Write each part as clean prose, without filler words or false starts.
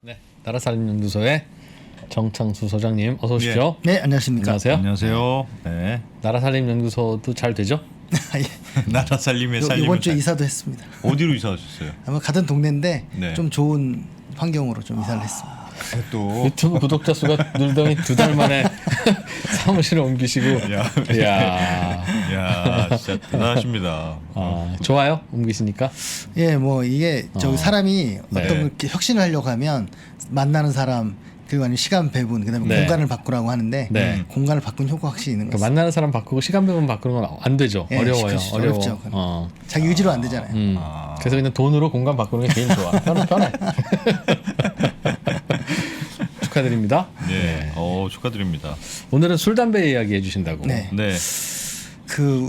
네, 나라살림연구소의 정창수 소장님 어서 오십시오. 네, 안녕하십니까. 안녕하세요. 안녕하세요. 네. 나라살림연구소도 잘 되죠? 나라 살림의 살림을 이번 주에 이사도 했습니다. 어디로 이사하셨어요? 아마 가던 동네인데 네. 좀 좋은 환경으로 좀 이사를 했습니다. 또 유튜브 구독자 수가 늘더니 2달 만에 사무실을 옮기시고. 야, 진짜 대단하십니다. 좋아요? 옮기시니까? 예, 뭐 이게 저 사람이 네. 어떤 이렇게 혁신을 하려고 하면 만나는 사람 그리고 아니면 시간 배분 그다음에 네. 공간을 바꾸라고 하는데 네. 공간을 바꾼 효과 확실히 있는 것 그러니까 같습니다. 만나는 사람 바꾸고 시간 배분 바꾸는 건 안 되죠. 예, 어려워요. 그렇죠. 어려워. 어렵죠, 그건. 자기 의지로 안 되잖아요. 그래서 그냥 돈으로 공간 바꾸는 게 제일 좋아. 편해. 축하드립니다. 네. 축하드립니다. 오늘은 술 담배 이야기 해주신다고. 네. 네.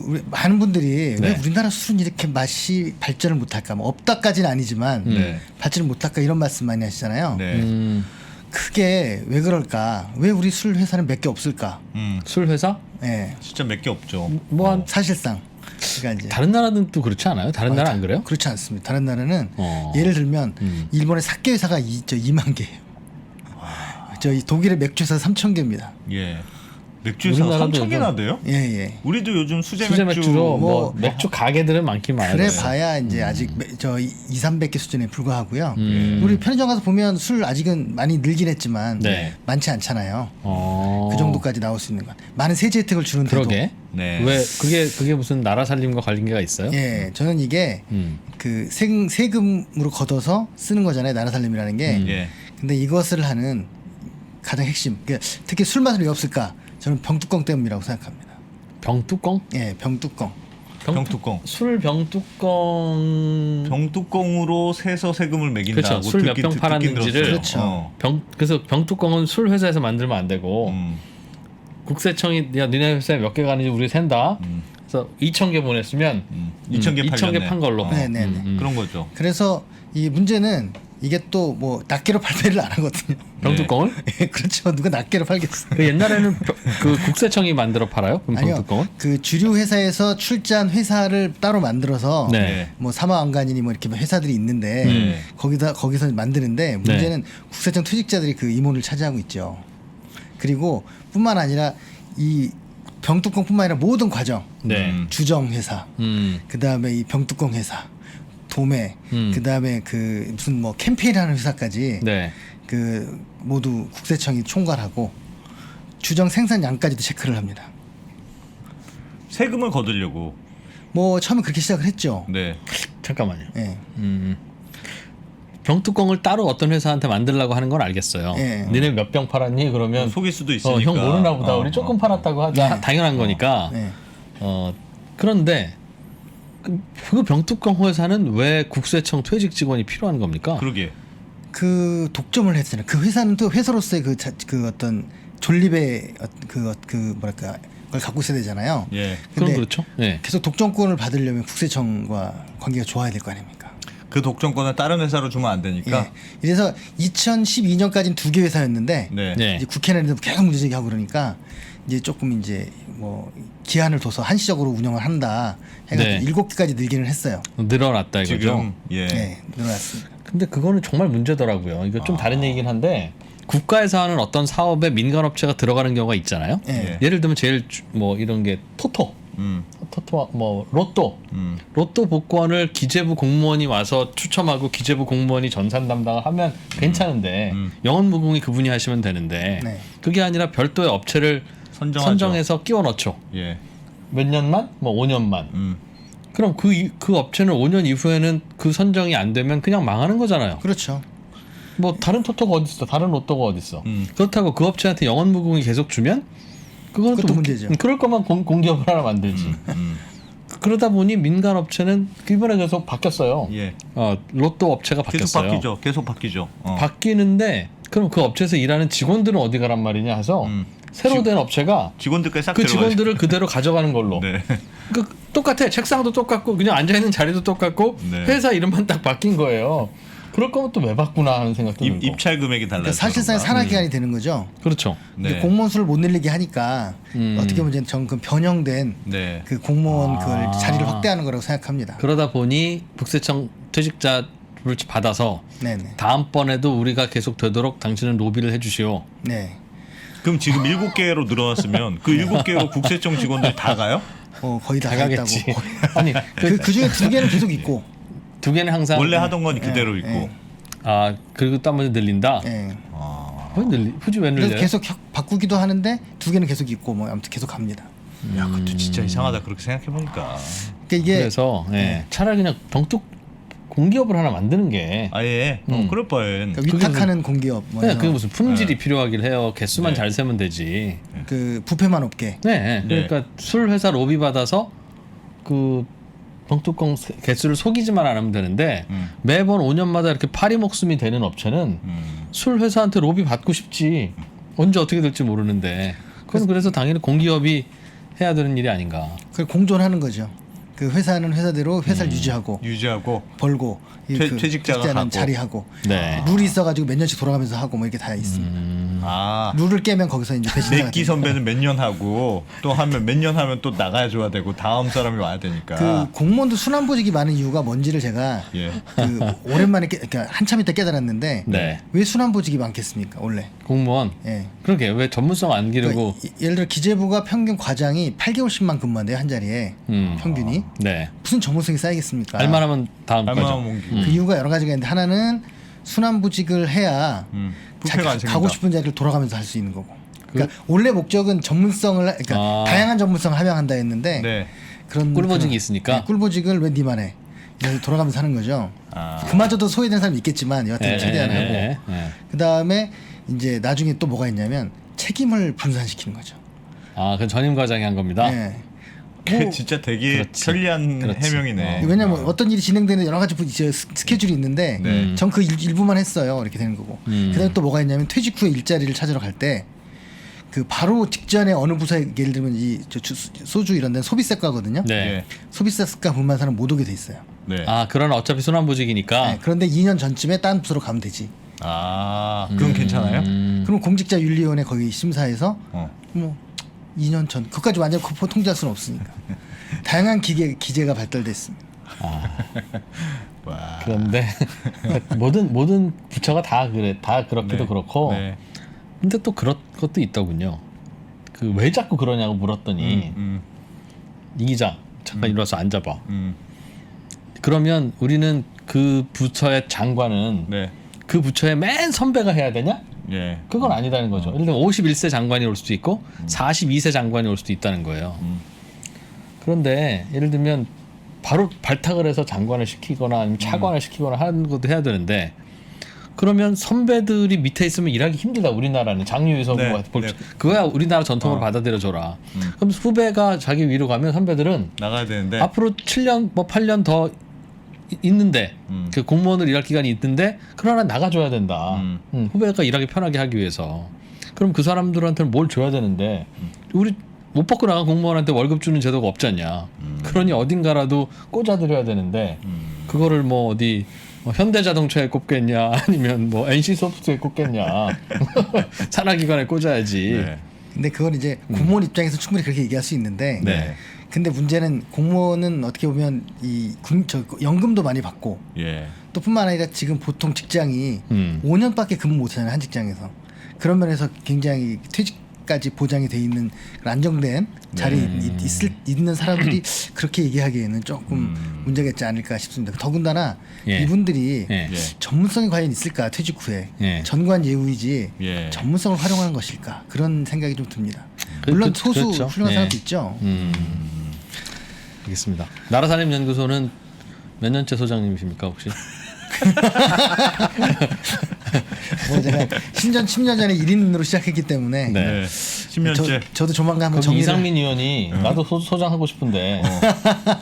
우리 많은 분들이 네. 왜 우리나라 술은 이렇게 맛이 발전을 못할까? 뭐 없다까지는 아니지만 네. 발전을 못할까 이런 말씀 많이 하시잖아요. 네. 그게 왜 그럴까? 왜 우리 술 회사는 몇 개 없을까? 술 회사? 예, 진짜 몇 개 없죠. 뭐 한 사실상 그러니까 이제 다른 나라는 또 그렇지 않아요? 다른 나라 안 그래요? 그렇지 않습니다. 다른 나라는 어. 예를 들면 일본의 사케 회사가 2만 개예요. 저희 독일의 맥주 회사 3천 개입니다. 예. 맥주 회사가 우리나라도 3,000개나 돼요? 예, 예. 우리도 요즘 수제 수제 맥주 맥주로 뭐 뭐 맥주 가게들은 많긴 많아요. 그래 봐야 이제 아직 2,300개 수준에 불과하고요. 음. 우리 편의점 가서 보면 술 아직은 많이 늘긴 했지만 네. 많지 않잖아요. 어. 그 정도까지 나올 수 있는 것. 많은 세제 혜택을 주는데도. 그러게. 네. 왜 그게 무슨 나라 살림과 관계가 있어요? 예, 저는 이게 그 세금으로 걷어서 쓰는 거잖아요. 나라 살림이라는 게. 예. 근데 이것을 하는 가장 핵심. 그러니까 특히 술 맛은 왜 없을까? 저는 병뚜껑 때문이라고 생각합니다. 병뚜껑? 예, 병뚜껑. 병뚜껑. 술 병뚜껑. 병뚜껑으로 세서 세금을 매긴다고 그렇죠. 술 몇 병 팔았는지를. 그렇죠. 그래서 병뚜껑은 술 회사에서 만들면 안 되고 국세청이 야 니네 회사에 몇 개 가는지 우리 샌다. 그래서 2,000개 보냈으면 2,000개 2,000개 판 걸로. 네, 네, 네. 그런 거죠. 그래서 이 문제는 이게 또 뭐 낱개로 팔매를 안 하거든요. 병뚜껑을? 예, 그렇죠. 누가 낱개로 팔겠어. 그 옛날에는 그 국세청이 만들어 팔아요? 그럼 아니요. 병뚜껑은? 그 주류 회사에서 출자한 회사를 따로 만들어서 네. 뭐 사마왕간이니 뭐 이렇게 회사들이 있는데 거기서 만드는데 문제는 국세청 퇴직자들이 그 임원을 차지하고 있죠. 그리고 뿐만 아니라 이 병뚜껑뿐만 아니라 모든 과정, 네. 주정 회사, 그다음에 이 병뚜껑 회사, 도매, 그다음에 그 무슨 뭐 캠페인하는 회사까지 네. 그 모두 국세청이 총괄하고 주정 생산량까지도 체크를 합니다. 세금을 거두려고. 뭐 처음에 그렇게 시작을 했죠. 네. 잠깐만요. 예. 병뚜껑을 따로 어떤 회사한테 만들려고 하는 건 알겠어요. 예. 니네 몇 병 팔았니? 그러면 속일 수도 있으니까. 형 모르나 보다. 우리 조금 팔았다고 하자. 당연한 거니까. 네. 그런데 그 병뚜껑 회사는 왜 국세청 퇴직 직원이 필요한 겁니까? 그러게. 그 독점을 했잖아요. 그 회사는 또 회사로서의 그 어떤 존립의 그 뭐랄까 그걸 갖고 있어야 되잖아요. 예. 그럼 근데 그렇죠. 네. 계속 독점권을 받으려면 국세청과 관계가 좋아야 될 거 아닙니까? 그 독점권을 다른 회사로 주면 안 되니까. 예. 이래서 2012년까지는 2개 회사였는데 네. 네. 이제 국회 내에서 계속 문제 제기하고 그러니까 이제 조금 이제 뭐 기한을 둬서 한시적으로 운영을 한다 해가지고 네. 7개까지 늘기는 했어요. 늘어났다 이거죠. 지금 예. 네, 늘어났습니다. 근데 그거는 정말 문제더라고요. 이거 좀 다른 얘기긴 한데 국가에서 하는 어떤 사업에 민간업체가 들어가는 경우가 있잖아요. 예. 예를 들면 제일 뭐 이런 게 토토 뭐 로또 로또 복권을 기재부 공무원이 와서 추첨하고 기재부 공무원이 전산 담당을 하면 괜찮은데 영업무공이 그분이 하시면 되는데 네. 그게 아니라 별도의 업체를 선정하죠. 선정해서 끼워 넣죠. 예. 몇 년만? 뭐 5년만. 그럼 그 업체는 5년 이후에는 그 선정이 안 되면 그냥 망하는 거잖아요. 그렇죠. 뭐 다른 토토가 어디 있어? 다른 로또가 어디 있어? 그렇다고 그 업체한테 영업무공이 계속 주면 그거는 그것도 또 문제죠. 그럴 거면 공기업을 하나 만들지. 그러다 보니 민간 업체는 이번에 계속 바뀌었어요. 예. 로또 업체가 계속 바뀌었어요. 바뀌죠. 계속 바뀌죠. 바뀌는데 그럼 그 업체에서 일하는 직원들은 어디 가란 말이냐 해서 새로 된 업체가 직원들까지 싹 그 들어가죠. 직원들을 그대로 가져가는 걸로. 네. 그 똑같아. 책상도 똑같고 그냥 앉아 있는 자리도 똑같고 네. 회사 이름만 딱 바뀐 거예요. 그럴 거면 또 왜 바꾸나 하는 생각도 들고. 입찰 금액이 달라요. 그러니까 사실상 산하 기간이 되는 거죠. 그렇죠. 네. 공무원 수를 못 늘리게 하니까 어떻게 보면 이제 저는 그 변형된 네. 그 공무원 그 자리를 확대하는 거라고 생각합니다. 그러다 보니 국세청 퇴직자 로비를 받아서 네네. 다음번에도 우리가 계속 되도록 당신은 로비를 해주시오. 네. 그럼 지금 7개로 늘어났으면 그 7개로 국세청 직원들 다 가요? 거의 다 가겠지. 있다고. 아니 그 중에 2개는 계속 있고. 2개는 항상 원래 하던 건 그대로 있고. 네. 아 그리고 또 한 번 늘린다. 네. 왜 늘리? 굳이 왜 그래서 늘려요? 계속 바꾸기도 하는데 2개는 계속 있고 뭐 아무튼 계속 갑니다. 야, 그것도 진짜 이상하다 그렇게 생각해 보니까. 그러니까 이게 그래서 차라리 그냥 덩뚝 공기업을 하나 만드는 게 아예 그럴 바엔 그러니까 위탁하는 공기업 뭐 그냥 그게 이런 무슨 품질이 필요하길 해요. 개수만 잘 세면 되지. 그 부패만 없게. 네, 그러니까 술 회사 로비 받아서 그 덩뚜껑 개수를 속이지만 않으면 되는데 매번 5년마다 이렇게 파리 목숨이 되는 업체는 술 회사한테 로비 받고 싶지. 언제 어떻게 될지 모르는데 그건 그래서 당연히 공기업이 해야 되는 일이 아닌가. 그걸 공존하는 거죠. 그 회사는 회사대로 회사를 유지하고 벌고 퇴직자가 퇴직자는 하고. 자리하고 네. 룰이 있어가지고 몇 년씩 돌아가면서 하고 뭐 이렇게 다 있습니다. 아, 룰을 깨면 거기서 이제 배신자가 내끼 선배는 몇 년 하고 또 하면 몇 년 하면 또 나가야 줘야 되고 다음 사람이 와야 되니까. 그 공무원도 순환보직이 많은 이유가 뭔지를 제가 예. 그 오랜만에 그러니까 한참 있다 깨달았는데 네. 왜 순환보직이 많겠습니까 원래? 공무원. 예. 그러게 왜 전문성 안 기르고. 그러니까 예를 들어 기재부가 평균 과장이 8개월씩만 근무한대요 한 자리에 평균이. 네. 무슨 전문성이 쌓이겠습니까? 알만하면 다음 얼마나 거죠. 옮기고. 그 이유가 여러 가지가 있는데 하나는 순환보직을 해야 부패가 안 생긴다. 가고 싶은 자리를 돌아가면서 할 수 있는 거고. 그러니까 원래 목적은 전문성을 그러니까 다양한 전문성을 함양한다 했는데 네. 그런 꿀보직이 그런- 있으니까. 네, 꿀보직을 왜 니만 해? 이래서 돌아가면서 하는 거죠. 아. 그마저도 소외된 사람이 있겠지만 여하튼 최대한 하고 그 다음에 이제 나중에 또 뭐가 있냐면 책임을 분산시키는 거죠. 아, 그 전임 과장이 한 겁니다. 네. 그 진짜 되게 그렇지. 편리한 그렇지. 해명이네. 왜냐면 어떤 일이 진행되는 여러 가지 스케줄이 있는데 네. 전 그 일부만 했어요. 이렇게 되는 거고. 그다음에 또 뭐가 있냐면 퇴직 후에 일자리를 찾으러 갈 때 그 바로 직전에 어느 부서에 예를 들면 소주 이런 데는 소비세과거든요. 네. 예. 소비세과 분만 사람 못 오게 돼 있어요. 네. 아, 그런 어차피 순환보직이니까. 네, 그런데 2년 전쯤에 다른 부서로 가면 되지. 아, 그건 괜찮아요? 그럼 공직자윤리위원회 거기 심사해서 뭐 2년 전 그것까지 완전 통제할 수는 없으니까 다양한 기재가 발달됐습니다. 와. 그런데 모든 부처가 다 그래. 다 그렇기도 네. 그렇고. 네. 근데 또 그런 것도 있더군요. 그 왜 자꾸 그러냐고 물었더니 이 기자 잠깐 일어나서 앉아봐. 그러면 우리는 그 부처의 장관은 네. 그 부처의 맨 선배가 해야 되냐? 예. 그건 아니다는 거죠. 예를 들면 51세 장관이 올 수도 있고 42세 장관이 올 수도 있다는 거예요. 그런데 예를 들면 바로 발탁을 해서 장관을 시키거나 아니면 차관을 시키거나 하는 것도 해야 되는데 그러면 선배들이 밑에 있으면 일하기 힘들다. 우리나라는 장유유서 네, 뭐 네. 그거야 우리나라 전통으로 받아들여줘라. 그럼 후배가 자기 위로 가면 선배들은 나가야 되는데. 앞으로 7년 뭐 8년 더 있는데 그 공무원으로 일할 기간이 있는데 그러나 나가줘야 된다. 후배가 일하기 편하게 하기 위해서. 그럼 그 사람들한테는 뭘 줘야 되는데 우리 못 받고 나간 공무원한테 월급 주는 제도가 없지 않냐. 그러니 어딘가라도 꽂아드려야 되는데 그거를 뭐 어디 현대자동차에 꼽겠냐 아니면 뭐 NC소프트에 꼽겠냐. 산하기관에 꽂아야지. 네. 근데 그건 이제 공무원 입장에서 충분히 그렇게 얘기할 수 있는데 네. 근데 문제는 공무원은 어떻게 보면 연금도 많이 받고 예. 또 뿐만 아니라 지금 보통 직장이 5년밖에 근무 못하잖아요 한 직장에서. 그런 면에서 굉장히 퇴직까지 보장이 돼 있는 그런 안정된 자리에 있는 사람들이 그렇게 얘기하기에는 조금 문제가 있지 않을까 싶습니다. 더군다나 예. 이분들이 예. 전문성이 과연 있을까 퇴직 후에 예. 전관 예우이지 예. 전문성을 활용하는 것일까 그런 생각이 좀 듭니다. 물론 소수 그렇죠. 훌륭한 예. 사람도 있죠. 알겠습니다. 나라사립연구소는 몇 년째 소장님이십니까 혹시? 뭐 제가 10년 전에 1인으로 시작했기 때문에 네. 네. 10년째. 저도 조만간 한번 그럼 정리를 이상민 의원이 나도 소장하고 싶은데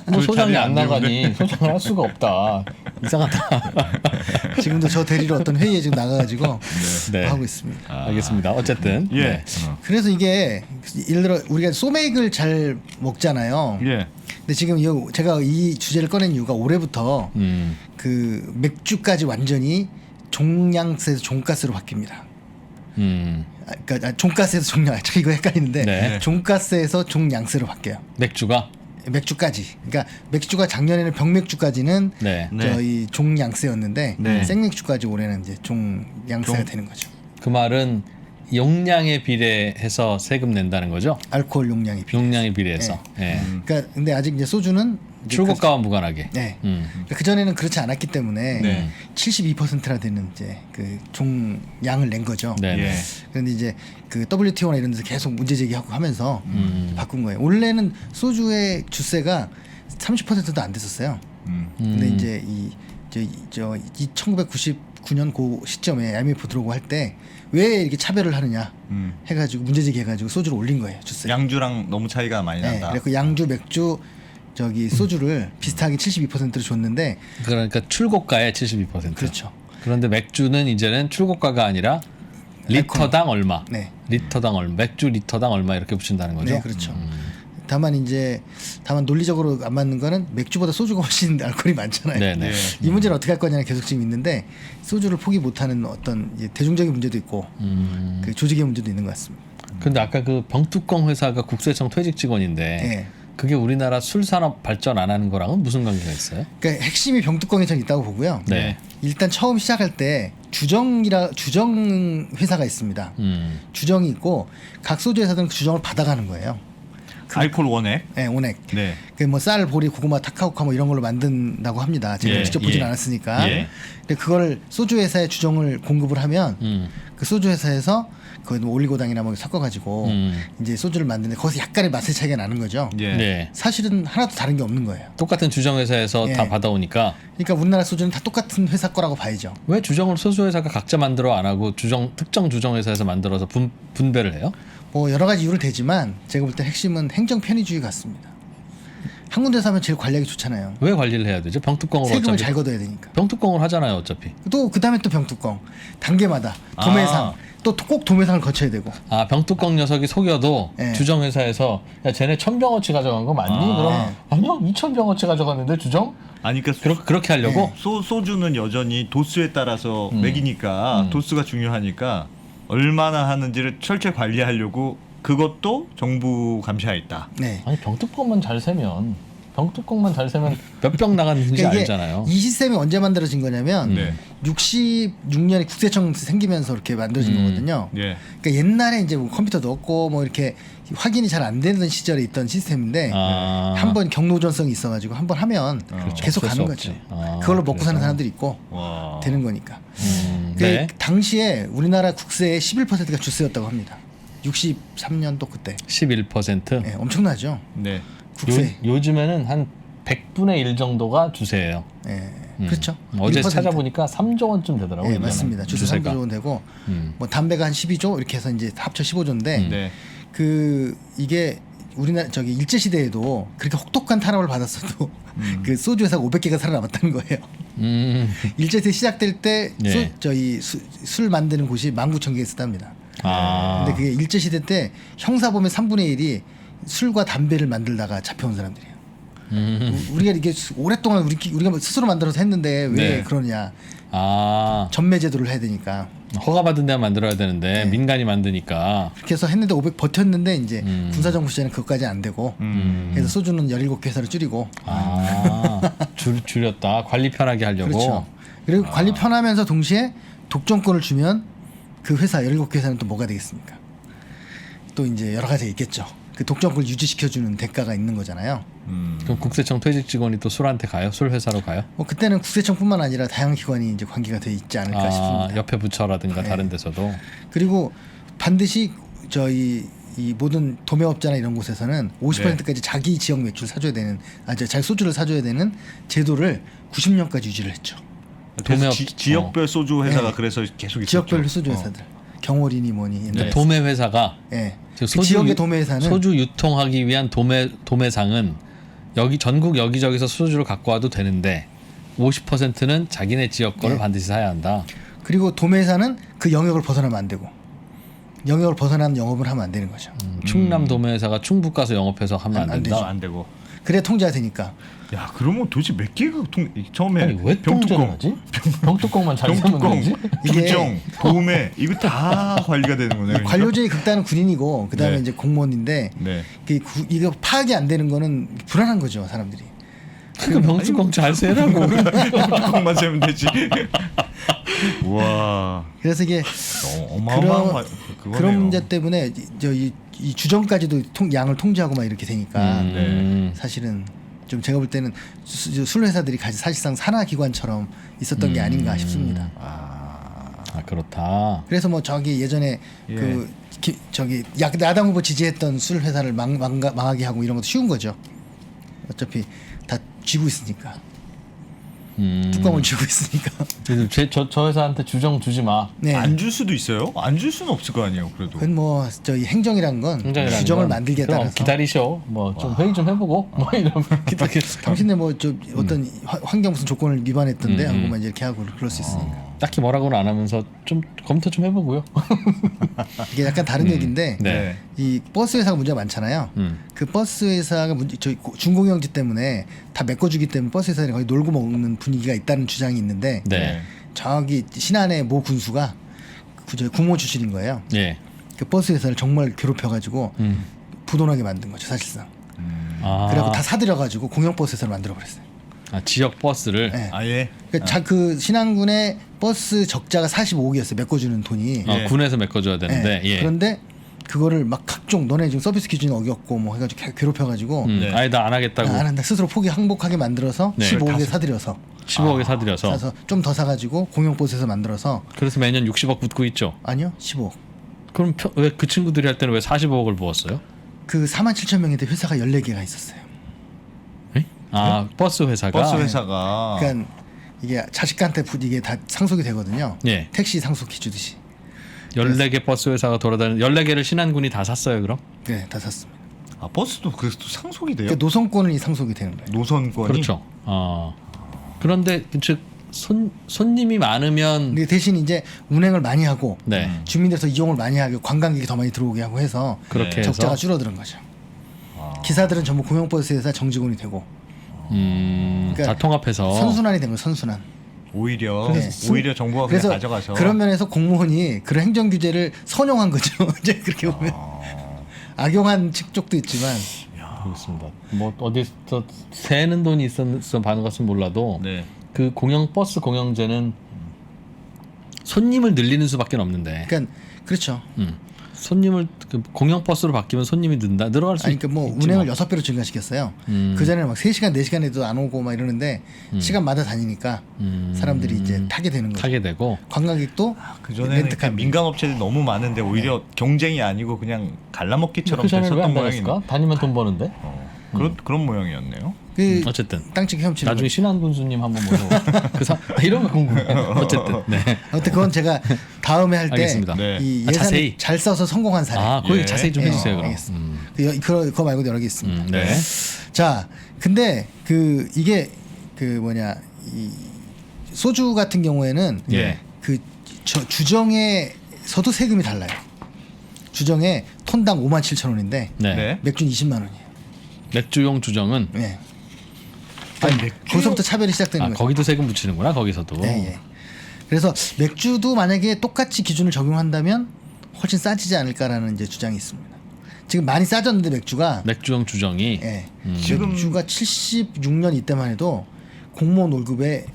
뭐 그 소장이 자리에 안 안 나가니 소장을 할 수가 없다. 이상하다. 지금도 저 데리러 어떤 회의에 지금 나가가지고 네. 하고 있습니다. 알겠습니다. 어쨌든 예. 네. 그래서 이게 예를 들어 우리가 소맥을 잘 먹잖아요. 예. 근데 지금 제가 이 주제를 꺼낸 이유가 올해부터 그 맥주까지 완전히 종량세에서 종가스로 바뀝니다. 그러니까 종가스에서 종량 이거 헷갈리는데 네. 종가스에서 종량세로 바뀌어요. 맥주가 맥주까지. 그러니까 맥주가 작년에는 병맥주까지는 네. 저희 종양세였는데 네. 생맥주까지 올해는 이제 종양세가 되는 거죠. 그 말은 용량에 비례해서 세금 낸다는 거죠? 알코올 용량이 비례. 용량에 비례해서. 예. 그러니까 근데 아직 이제 소주는 이제 출고가와 무관하게. 네. 음. 그 전에는 그렇지 않았기 때문에 네. 72%나 되는 이제 그 종양을 낸 거죠. 네. 예. 그런데 이제 그 WTO나 이런 데서 계속 문제 제기하고 하면서 바꾼 거예요. 원래는 소주의 주세가 30%도 안 됐었어요. 근데 이제 이 1999년 그 시점에 IMF 들어오고 할 때 왜 이렇게 차별을 하느냐 해가지고 문제 제기해가지고 소주를 올린 거예요. 주세. 양주랑 너무 차이가 많이 네, 난다. 그래서 양주, 맥주, 저기 소주를 비슷하게 72%를 줬는데 그러니까 출고가의 72%. 그렇죠. 그런데 맥주는 이제는 출고가가 아니라 리터당 얼마. 네. 리터당 얼마. 맥주 리터당 얼마 이렇게 붙인다는 거죠. 네, 그렇죠. 다만 논리적으로 안 맞는 거는 맥주보다 소주가 훨씬 알코올이 많잖아요. 네, 네. 예. 이 문제는 어떻게 할 거냐는 계속 지금 있는데 소주를 포기 못하는 어떤 이제 대중적인 문제도 있고 그 조직의 문제도 있는 것 같습니다. 근데 아까 그 병뚜껑 회사가 국세청 퇴직 직원인데 네. 그게 우리나라 술 산업 발전 안 하는 거랑은 무슨 관계가 있어요? 그러니까 핵심이 병뚜껑에 전 있다고 보고요. 네. 일단 처음 시작할 때 주정 회사가 있습니다. 주정이 있고 각 소주 회사들은 그 주정을 받아가는 거예요. 알코올 원액. 네, 온액. 네. 그 뭐 쌀, 보리, 고구마, 타카오카 뭐 이런 걸로 만든다고 합니다. 제가 예, 직접 보진 예. 않았으니까. 예. 근데 그걸 소주 회사에 주정을 공급을 하면 그 소주 회사에서 그 올리고당이나 뭐 섞어가지고 이제 소주를 만드는데 거기서 약간의 맛의 차이가 나는 거죠. 예. 네. 사실은 하나도 다른 게 없는 거예요. 똑같은 주정 회사에서 예. 다 받아오니까 그러니까 우리나라 소주는 다 똑같은 회사 거라고 봐야죠. 왜 주정을 소주 회사가 각자 만들어 안 하고 특정 주정 회사에서 만들어서 분배를 해요? 뭐 여러 가지 이유를 대지만 제가 볼 때 핵심은 행정 편의주의 같습니다. 한 군데서 하면 제일 관리하기 좋잖아요. 왜 관리를 해야 되죠? 병뚜껑으로 세금을 어차피 잘 걷어야 되니까. 병뚜껑을 하잖아요, 어차피. 또 그다음에 또 병뚜껑 단계마다 도매상 또 꼭 도매상을 거쳐야 되고. 아, 병뚜껑 녀석이 속여도 예. 주정 회사에서 야, 쟤네 1000병어치 가져간 거 맞니? 그럼 아니요, 2000병어치 가져갔는데 주정? 아니 그러니까 그렇게 하려고? 소주는 여전히 도수에 따라서 매기니까 도수가 중요하니까 얼마나 하는지를 철저히 관리하려고 그것도 정부 감시하에 있다. 네. 아니, 병뚜껑만 잘 세면 몇 병 나갔는지 그러니까 이게 알잖아요. 이 시스템이 언제 만들어진 거냐면 네. 66년에 국세청 생기면서 이렇게 만들어진 거거든요. 예. 그러니까 옛날에 이제 뭐 컴퓨터도 없고 뭐 이렇게 확인이 잘 안 되는 시절에 있던 시스템인데 아. 한번 경로전성이 있어가지고 한번 하면 계속 어쩔 수 가는 없지. 거죠. 아, 그걸로 먹고 그래서. 사는 사람들이 있고 와. 되는 거니까. 그 네. 당시에 우리나라 국세의 11%가 주세였다고 합니다. 63년도 그때. 11%. 네, 엄청나죠. 네. 국세. 요즘에는 한 100분의 1 정도가 주세예요. 네, 그렇죠. 어제 1%. 찾아보니까 3조 원쯤 되더라고요. 네, 이제는. 맞습니다. 주세 주세가. 3조 원 되고 뭐 담배가 한 12조 이렇게 해서 이제 합쳐 15조인데 네. 그 이게 우리나라 저기 일제 시대에도 그렇게 혹독한 탄압을 받았어도 그 소주 회사가 500개가 살아남았다는 거예요. 일제 시대 시작될 때 네. 술 만드는 곳이 19,000개 있었답니다. 아. 근데 그게 일제 시대 때 형사범의 3분의 1이 술과 담배를 만들다가 잡혀온 사람들이에요. 우리가 이게 오랫동안 우리가 스스로 만들어서 했는데 왜 네. 그러냐? 아. 전매 제도를 해야 되니까. 허가받은 데만 만들어야 되는데 네. 민간이 만드니까. 그렇게 해서 했는데 500 버텼는데 이제 군사정부 시절에는 그것까지 안 되고 그래서 소주는 17개 회사를 줄이고 아. 줄였다. 관리 편하게 하려고. 그렇죠. 그리고 관리 편하면서 동시에 독점권을 주면 그 회사 17개 회사는 또 뭐가 되겠습니까? 또 이제 여러 가지가 있겠죠. 그 독점권을 유지시켜주는 대가가 있는 거잖아요. 그럼 국세청 퇴직 직원이 또 술한테 가요? 술 회사로 가요? 뭐 그때는 국세청뿐만 아니라 다양한 기관이 이제 관계가 돼 있지 않을까 싶습니다. 옆에 부처라든가 네. 다른 데서도. 그리고 반드시 이 모든 도매업자나 이런 곳에서는 50%까지 자기 지역 맥주를 사줘야 되는 자기 소주를 사줘야 되는 제도를 90년까지 유지를 했죠. 그래서 도매업- 지역별 소주 회사가 네. 그래서 계속 있었죠. 지역별 소주 회사들 경월이니 뭐니 옛날에. 네. 도매 회사가 예. 그 그 지역의 도매 회사는 소주 유통하기 위한 도매상은 전국 여기저기서 소주를 갖고 와도 되는데 50%는 자기네 지역 거를 네. 반드시 사야 한다. 그리고 도매 회사는 그 영역을 벗어나면 안 되고 영역을 벗어나는 영업을 하면 안 되는 거죠. 충남 도매 회사가 충북 가서 영업해서 하면 안 안 된다. 되죠. 안 되고. 그래 통제가 되니까. 야, 그러면 도대체 몇 개가 처음에 아니, 왜 통제를 하지? 병뚜껑만 잘 사면 병뚜껑, 되지? 이게- 규정, 도매 이거 다 관리가 되는 거네요. 그러니까? 관료제의 극단은 군인이고 그다음에 네. 이제 공무원인데 네. 이거 파악이 안 되는 거는 불안한 거죠 사람들이. 그러니까 병뚜껑 잘 세라고. 병뚜껑만 세면 되지. 와, 그래서 이게 어마어마한 그거네요. 그런 문제 때문에 이 주정까지도 양을 통제하고 막 이렇게 되니까 사실은 좀 제가 볼 때는 술 회사들이 사실상 산하 기관처럼 있었던 게 아닌가 싶습니다. 아 그렇다. 그래서 뭐 저기 예전에 예. 저기 야당 후보 지지했던 술 회사를 망하게 하고 이런 것도 쉬운 거죠. 어차피 다 쥐고 있으니까. 뚜껑을 쥐고 있으니까. 저 회사한테 주정 주지 마. 네. 안 줄 수도 있어요? 안 줄 수는 없을 거 아니에요, 그래도. 그건 뭐 저희 행정이란 건 행정이라는 규정을 건 만들기에 그럼 따라서 기다리셔. 뭐 좀 회의 좀 해보고 뭐 이런. 당신네 뭐 저 어떤 환경 무슨 조건을 위반했던데 하고만 이렇게 하고 그럴 수 있으니까. 딱히 뭐라고는 안 하면서 좀 검토 좀 해보고요. 이게 약간 다른 얘기인데 네. 이 버스 회사가 문제가 많잖아요. 그 버스 회사가 저희 중공영지 때문에 다 메꿔주기 때문에 버스 회사들이 거의 놀고 먹는 분위기가 있다는 주장이 있는데 네. 저기 신안의 모 군수가 저희 국모 출신인 거예요. 예. 그 버스 회사를 정말 괴롭혀가지고 부도나게 만든 거죠 사실상. 아, 그래갖고 다 사들여가지고 공영 버스 회사를 만들어 버렸어요. 아, 지역 버스를. 네. 아예. 그 신안군의 버스 적자가 45억이었어요. 메꿔주는 돈이. 예. 군에서 메꿔줘야 되는데. 네. 예. 그런데 그거를 막 각종 너네 지금 서비스 기준 어겼고 뭐 해가지고 괴롭혀가지고 네. 아예 나 안 하겠다고. 안 한다 스스로 항복하게 만들어서 네. 15억에 사들여서 15억에 사들여서. 사서 좀 더 사가지고 공영 버스에서 만들어서 그래서 매년 60억 붓고 있죠. 아니요 15억. 그럼 왜 그 친구들이 할 때는 왜 45억을 부었어요? 그 4만 7천 명인데 회사가 14개가 있었어요. 에? 아 버스 회사가. 버스 회사가 그러니까 이게 자식한테 이게 다 상속이 되거든요. 예. 택시 상속해 주듯이. 14개 버스 회사가 돌아다니는 14개를 신안군이 다 샀어요 그럼? 네, 다 샀습니다. 아, 버스도 그래서 또 상속이 돼요? 그러니까 노선권이 상속이 되는 거예요. 노선권이. 그렇죠. 그런데 즉 손님이 많으면 근데 대신 이제 운행을 많이 하고 네. 주민들에서 이용을 많이 하고 관광객이 더 많이 들어오게 하고 해서 그렇게 적자가 해서 줄어드는 거죠. 기사들은 전부 공영버스 회사 정직원이 되고 그러니까 다 통합해서 선순환이 된 거예요. 선순환. 오히려 네. 오히려 정부가 그냥 가져가서 그런 면에서 공무원이 그런 행정 규제를 선용한 거죠. 이제 그렇게 보면 악용한 쪽도 있지만 그렇습니다. 뭐 어디서 새는 돈이 있었어 반응 같은 몰라도 네. 그 공영 버스 공영제는 손님을 늘리는 수밖에 없는데. 그러니까 그렇죠. 손님을 그 공영 버스로 바뀌면 손님이 늘어갈 수 아니 그러니까 뭐 있지 운행을 뭐. 6배로 증가시켰어요. 그 전에는 막 3시간 4시간에도 안 오고 막 이러는데 시간마다 다니니까 사람들이 이제 타게 되는 거죠. 타게 되고. 관광객도 그 전에는 그냥 민간 업체들이 너무 많은데 오히려 경쟁이 아니고 그냥 갈라먹기처럼 그 전에는 왜 됐었던 안 모양이네. 다녔을까? 다니면 돈 버는데. 그런 모양이었네요. 그 어쨌든 땅찍 헤엄치는 나중에 신한 군수님 한번 모셔. 이런 거 궁금해. 어쨌든 네. 아무튼 그건 제가 다음에 할 때 알겠습니다. 네. 이 아, 예산을 자세히. 잘 써서 성공한 사례. 아, 거기 예. 자세히 좀 예, 해주세요 그럼. 알겠습니다. 그거 말고도 여러 개 있습니다. 네. 자, 근데 이게 이 소주 같은 경우에는 예. 주정에서도 세금이 달라요. 주정에 톤당 57,000원인데 네. 네. 맥주는 20만 원이에요. 맥주용 주정은 네. 아니, 맥주 거기서부터 차별이 시작되는 거죠. 거기도 세금 붙이는구나 거기서도. 네, 예. 그래서 맥주도 만약에 똑같이 기준을 적용한다면 훨씬 싸지지 않을까라는 이제 주장이 있습니다. 지금 많이 싸졌는데 맥주가 맥주용 주정이. 예. 지금- 맥주가 76년 이때만 해도 공무원 월급의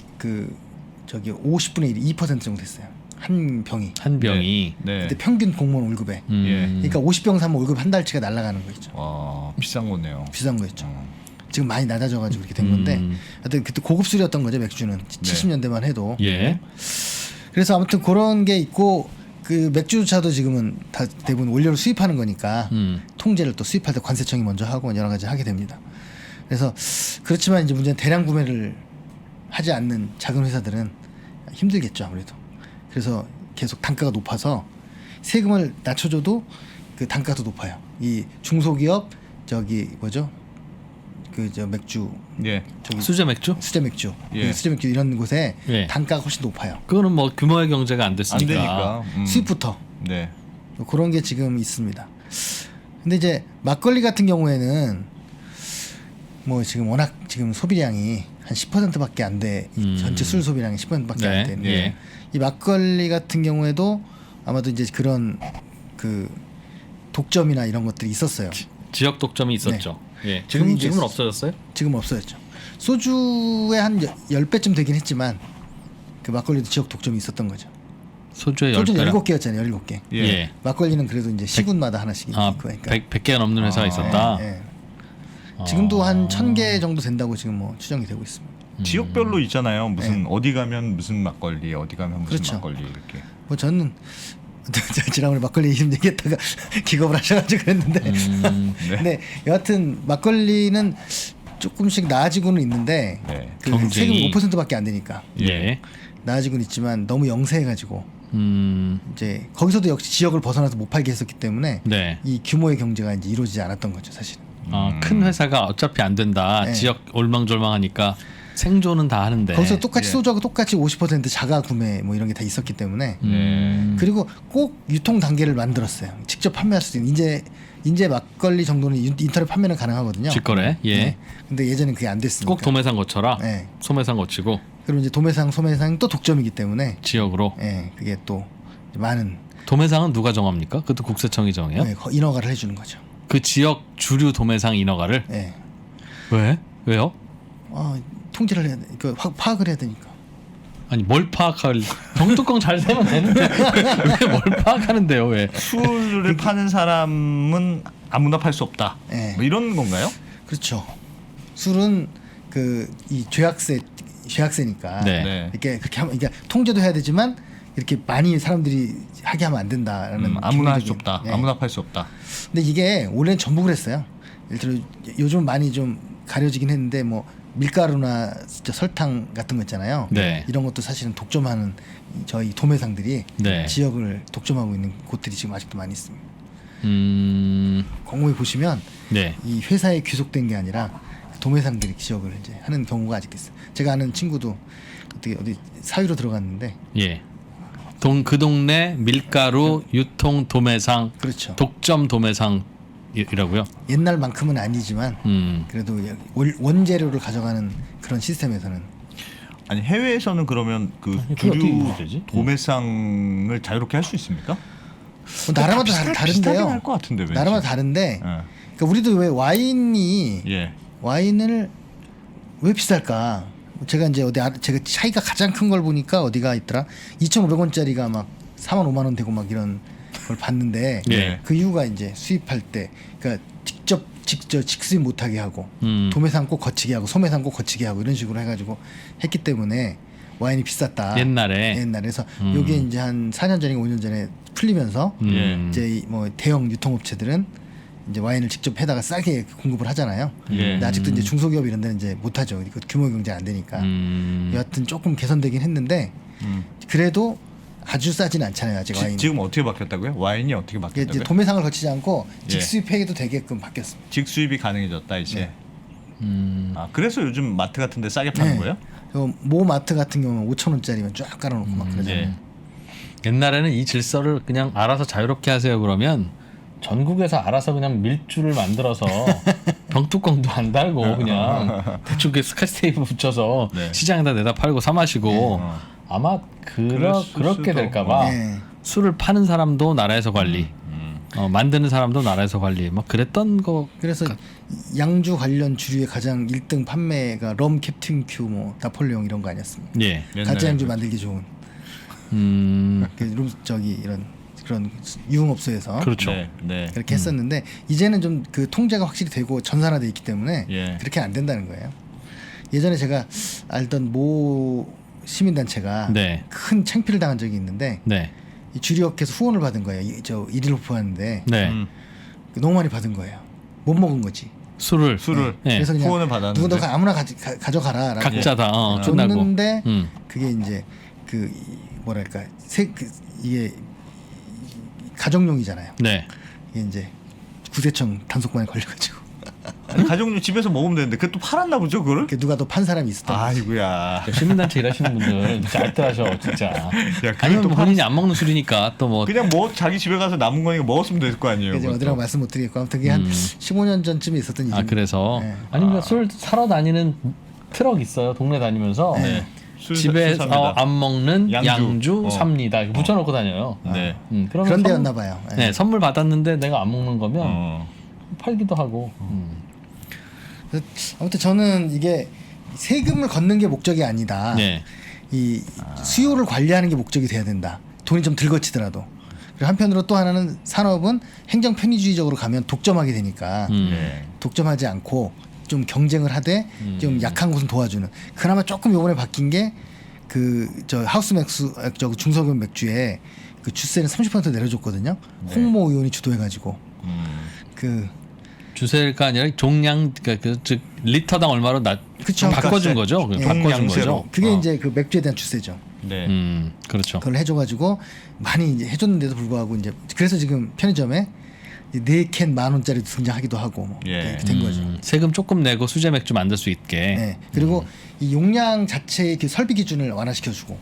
50분의 1, 2% 정도 됐어요. 한 병이. 한 병이. 네. 근데 평균 공무원 월급에. 그러니까 50병 사면 월급 한 달치가 날아가는 거 있죠. 와, 비싼 거네요. 비싼 거였죠. 지금 많이 낮아져가지고 이렇게 된 건데, 하여튼 그때 고급 술이었던 거죠 맥주는 70년대만 해도. 예. 그래서 아무튼 그런 게 있고 그 맥주차도 지금은 다 대부분 원료를 수입하는 거니까 통제를 또 수입할 때 관세청이 먼저 하고 여러 가지 하게 됩니다. 그래서 그렇지만 이제 문제는 대량 구매를 하지 않는 작은 회사들은 힘들겠죠 아무래도. 그래서 계속 단가가 높아서 세금을 낮춰줘도 그 단가도 높아요. 이 중소기업 맥주 예. 수제 맥주? 수제 맥주, 예. 수제 맥주 이런 곳에 예. 단가가 훨씬 높아요. 그거는 뭐 규모의 경제가 안 안 됐으니까. 되니까. 수입부터. 네. 그런 게 지금 있습니다. 근데 이제 막걸리 같은 경우에는 뭐 지금 워낙 지금 소비량이 한 10%밖에 안 돼. 전체 술 소비량이 10%밖에 네. 안 되는데 예. 이 막걸리 같은 경우에도 아마도 이제 그런 그 독점이나 이런 것들이 있었어요. 지역 독점이 있었죠. 예. 지금 이제 지금은 없어졌어요? 지금 없어졌죠. 소주의 한 10배쯤 되긴 했지만 그 막걸리도 지역 독점이 있었던 거죠. 소주의 소주는 10배라? 17개였잖아요. 17개. 예. 막걸리는 그래도 이제 시군마다 하나씩 아, 있고 그러니까. 100개가 넘는 회사가 있었다. 예, 예. 지금도 한 1000개 정도 된다고 지금 뭐 추정이 되고 있습니다. 지역별로 있잖아요. 무슨 어디 가면 무슨 막걸리, 어디 가면 무슨 그렇죠. 막걸리 이렇게. 뭐 저는 지난번에 막걸리 이름 얘기했다가 기겁을 하셔가지고 그랬는데 네. 근데 여하튼 막걸리는 조금씩 나아지고는 있는데 네. 그 경쟁이. 세금 5%밖에 안 되니까 예. 나아지고는 있지만 너무 영세해가지고 음. 이제 거기서도 역시 지역을 벗어나서 못 팔게 했었기 때문에 네. 이 규모의 경제가 이제 이루어지지 않았던 거죠 사실은. 큰 회사가 어차피 안 된다. 네. 지역 올망졸망하니까 생존은 다 하는데. 거기서 똑같이 예. 소주하고 똑같이 50% 자가 구매 뭐 이런 게 다 있었기 때문에 그리고 그리고 꼭 유통 단계를 만들었어요. 직접 판매할 수 있는 이제 막걸리 정도는 인터넷 판매는 가능하거든요. 직거래. 예. 네. 근데 예전엔 그게 안 됐으니까. 꼭 도매상 거쳐라. 네. 소매상 거치고 그리고 이제 도매상, 소매상 또 독점이기 때문에 지역으로. 예, 그게 또 많은 도매상은 누가 정합니까? 그것도 국세청이 정해요? 예, 인허가를 해주는 거죠. 그 지역 주류 도매상 인허가를? 예. 왜? 왜요? 통제를 해야 돼. 파악을 해야 되니까. 아니 뭘 파악할? 병뚜껑 잘 세면 되는데 왜 뭘 파악하는데요? 왜? 술을 파는 사람은 아무나 팔 수 없다. 네. 뭐 이런 건가요? 그렇죠. 술은 그 이 죄악세니까 네. 네. 이렇게 그렇게 하면 그러니까 통제도 해야 되지만 이렇게 많이 사람들이 하게 하면 안 된다라는 아무나 할 수 기본적인- 없다. 예. 아무나 팔 수 없다. 근데 이게 원래는 전부 그랬어요. 예를 들어 요즘 많이 좀 가려지긴 했는데 뭐 밀가루나 진짜 설탕 같은 거 있잖아요. 네. 이런 것도 사실은 독점하는 저희 도매상들이 네. 지역을 독점하고 있는 곳들이 지금 아직도 많이 있습니다. 공고에 보시면 네. 이 회사에 귀속된 게 아니라 도매상들이 지역을 이제 하는 경우가 아직 있어요. 제가 아는 친구도 어디 사유로 들어갔는데 예. 그 동네 밀가루 유통 도매상 그렇죠. 독점 도매상이라고요? 옛날만큼은 아니지만 그래도 원재료를 가져가는 그런 시스템에서는 아니 해외에서는 그러면 그 그게 어떻게 주류 되지? 도매상을 자유롭게 할 수 있습니까? 뭐 나라마다 비슷하긴 다른데요. 할것 같은데 왠지. 나라마다 다른데 예. 그러니까 우리도 왜 와인을 왜 비쌀까? 제가 이제 제가 차이가 가장 큰 걸 보니까 어디가 있더라? 2,500원짜리가 막 4만 5만 원 되고 막 이런 걸 봤는데 예. 그 이유가 이제 수입할 때 그러니까 직접 직수입 못하게 하고 도매상 꼭 거치게 하고 소매상 꼭 거치게 하고 이런 식으로 해가지고 했기 때문에 와인이 비쌌다. 옛날에. 그래서 요게 이제 한 4년 전인가 5년 전에 풀리면서 예. 이제 뭐 대형 유통업체들은 이제 와인을 직접 해다가 싸게 공급을 하잖아요. 예. 근데 아직도 이제 중소기업 이런 데는 이제 못하죠. 이거 규모 경제가 안 되니까. 여하튼 조금 개선되긴 했는데 그래도 아주 싸진 않잖아요. 아직 와인. 지금 어떻게 바뀌었다고요? 와인이 어떻게 이게 바뀌었다고요? 이제 도매상을 거치지 않고 예. 직수입해도 되게끔 바뀌었습니다. 직수입이 가능해졌다 이제. 네. 아 그래서 요즘 마트 같은데 싸게 파는 네. 거예요? 모 마트 같은 경우는 5,000원짜리면 쫙 깔아놓고 막 그러잖아요. 예. 옛날에는 이 질서를 그냥 알아서 자유롭게 하세요 그러면 전국에서 알아서 그냥 밀주를 만들어서 병뚜껑도 안 달고 그냥 대충 그 스카치 테이프 붙여서 네. 시장에다 내다 팔고 사 마시고 아마 그렇게 수도 될까봐 네. 술을 파는 사람도 나라에서 관리 만드는 사람도 나라에서 관리 막 그랬던 거. 그래서 양주 관련 주류의 가장 1등 판매가 럼 캡틴 큐, 뭐 나폴레옹 이런 거 아니었습니까? 예. 가짜 양주 만들기 좋은 저기 이런 그런 유흥업소에서 그렇죠. 네. 네. 그렇게 했었는데 이제는 좀 그 통제가 확실히 되고 전산화돼 있기 때문에 예. 그렇게 안 된다는 거예요. 예전에 제가 알던 모 시민단체가 네. 큰 창피를 당한 적이 있는데 네. 이 주류업계에서 후원을 받은 거예요. 저 일일호프 하는데 네. 너무 많이 받은 거예요. 못 먹은 거지. 술을 네. 그래서 그냥 후원을 받았는데 누군가 아무나 가져가라라고 각자 다 끝나고. 줬는데 그게 이제 그 뭐랄까 이게 가정용이잖아요. 네. 이게 이제 구세청 단속반에 걸려가지고 가족용 집에서 먹으면 되는데 그것도 팔았나 보죠 그걸? 그 누가 더 판 사람이 있었던 거죠. 아이고야. 시민단체 일하시는 분들 진짜 알뜰하셔 진짜. 야, 그걸 아니면 또 본인이 안 먹는 술이니까 또 뭐 그냥 뭐 자기 집에 가서 남은 거니까 먹었으면 될 거 아니에요. 이제 그것도. 어디라고 말씀 못 드리겠고 아무튼 그게 한 15년 전쯤에 있었던 일입니다. 그래서 네. 아니면 술 사러 다니는 트럭 있어요 동네 다니면서 네. 집에 삽니다. 안 먹는 양주. 양주 삽니다 이렇게 붙여놓고 다녀요. 네. 그러면 그런 데였나 봐요. 네, 선물 받았는데 내가 안 먹는 거면 어. 팔기도 하고. 그래서 아무튼 저는 이게 세금을 걷는 게 목적이 아니다. 네. 이 수요를 관리하는 게 목적이 돼야 된다. 돈이 좀 덜 거치더라도. 그리고 한편으로 또 하나는 산업은 행정 편의주의적으로 가면 독점하게 되니까 네. 독점하지 않고 좀 경쟁을 하되 좀 약한 곳은 도와주는. 그나마 조금 요번에 바뀐 게 그 저 하우스 맥주 저 중소기업 맥주에 그 주세는 30% 내려줬거든요. 홍모 의원이 주도해가지고 그 주세가 아니라 종량 즉 리터당 얼마로 그쵸. 바꿔준 거죠. 예. 바꿔준 종량제로. 거죠. 그게 이제 그 맥주에 대한 주세죠. 네. 그렇죠. 그걸 해줘가지고 많이 이제 해줬는데도 불구하고 이제 그래서 지금 편의점에 4캔 10,000원짜리 등장하기도 하고 뭐 예. 이렇게 된 거죠. 세금 조금 내고 수제 맥주 만들 수 있게. 네. 그리고 이 용량 자체의 그 설비 기준을 완화시켜주고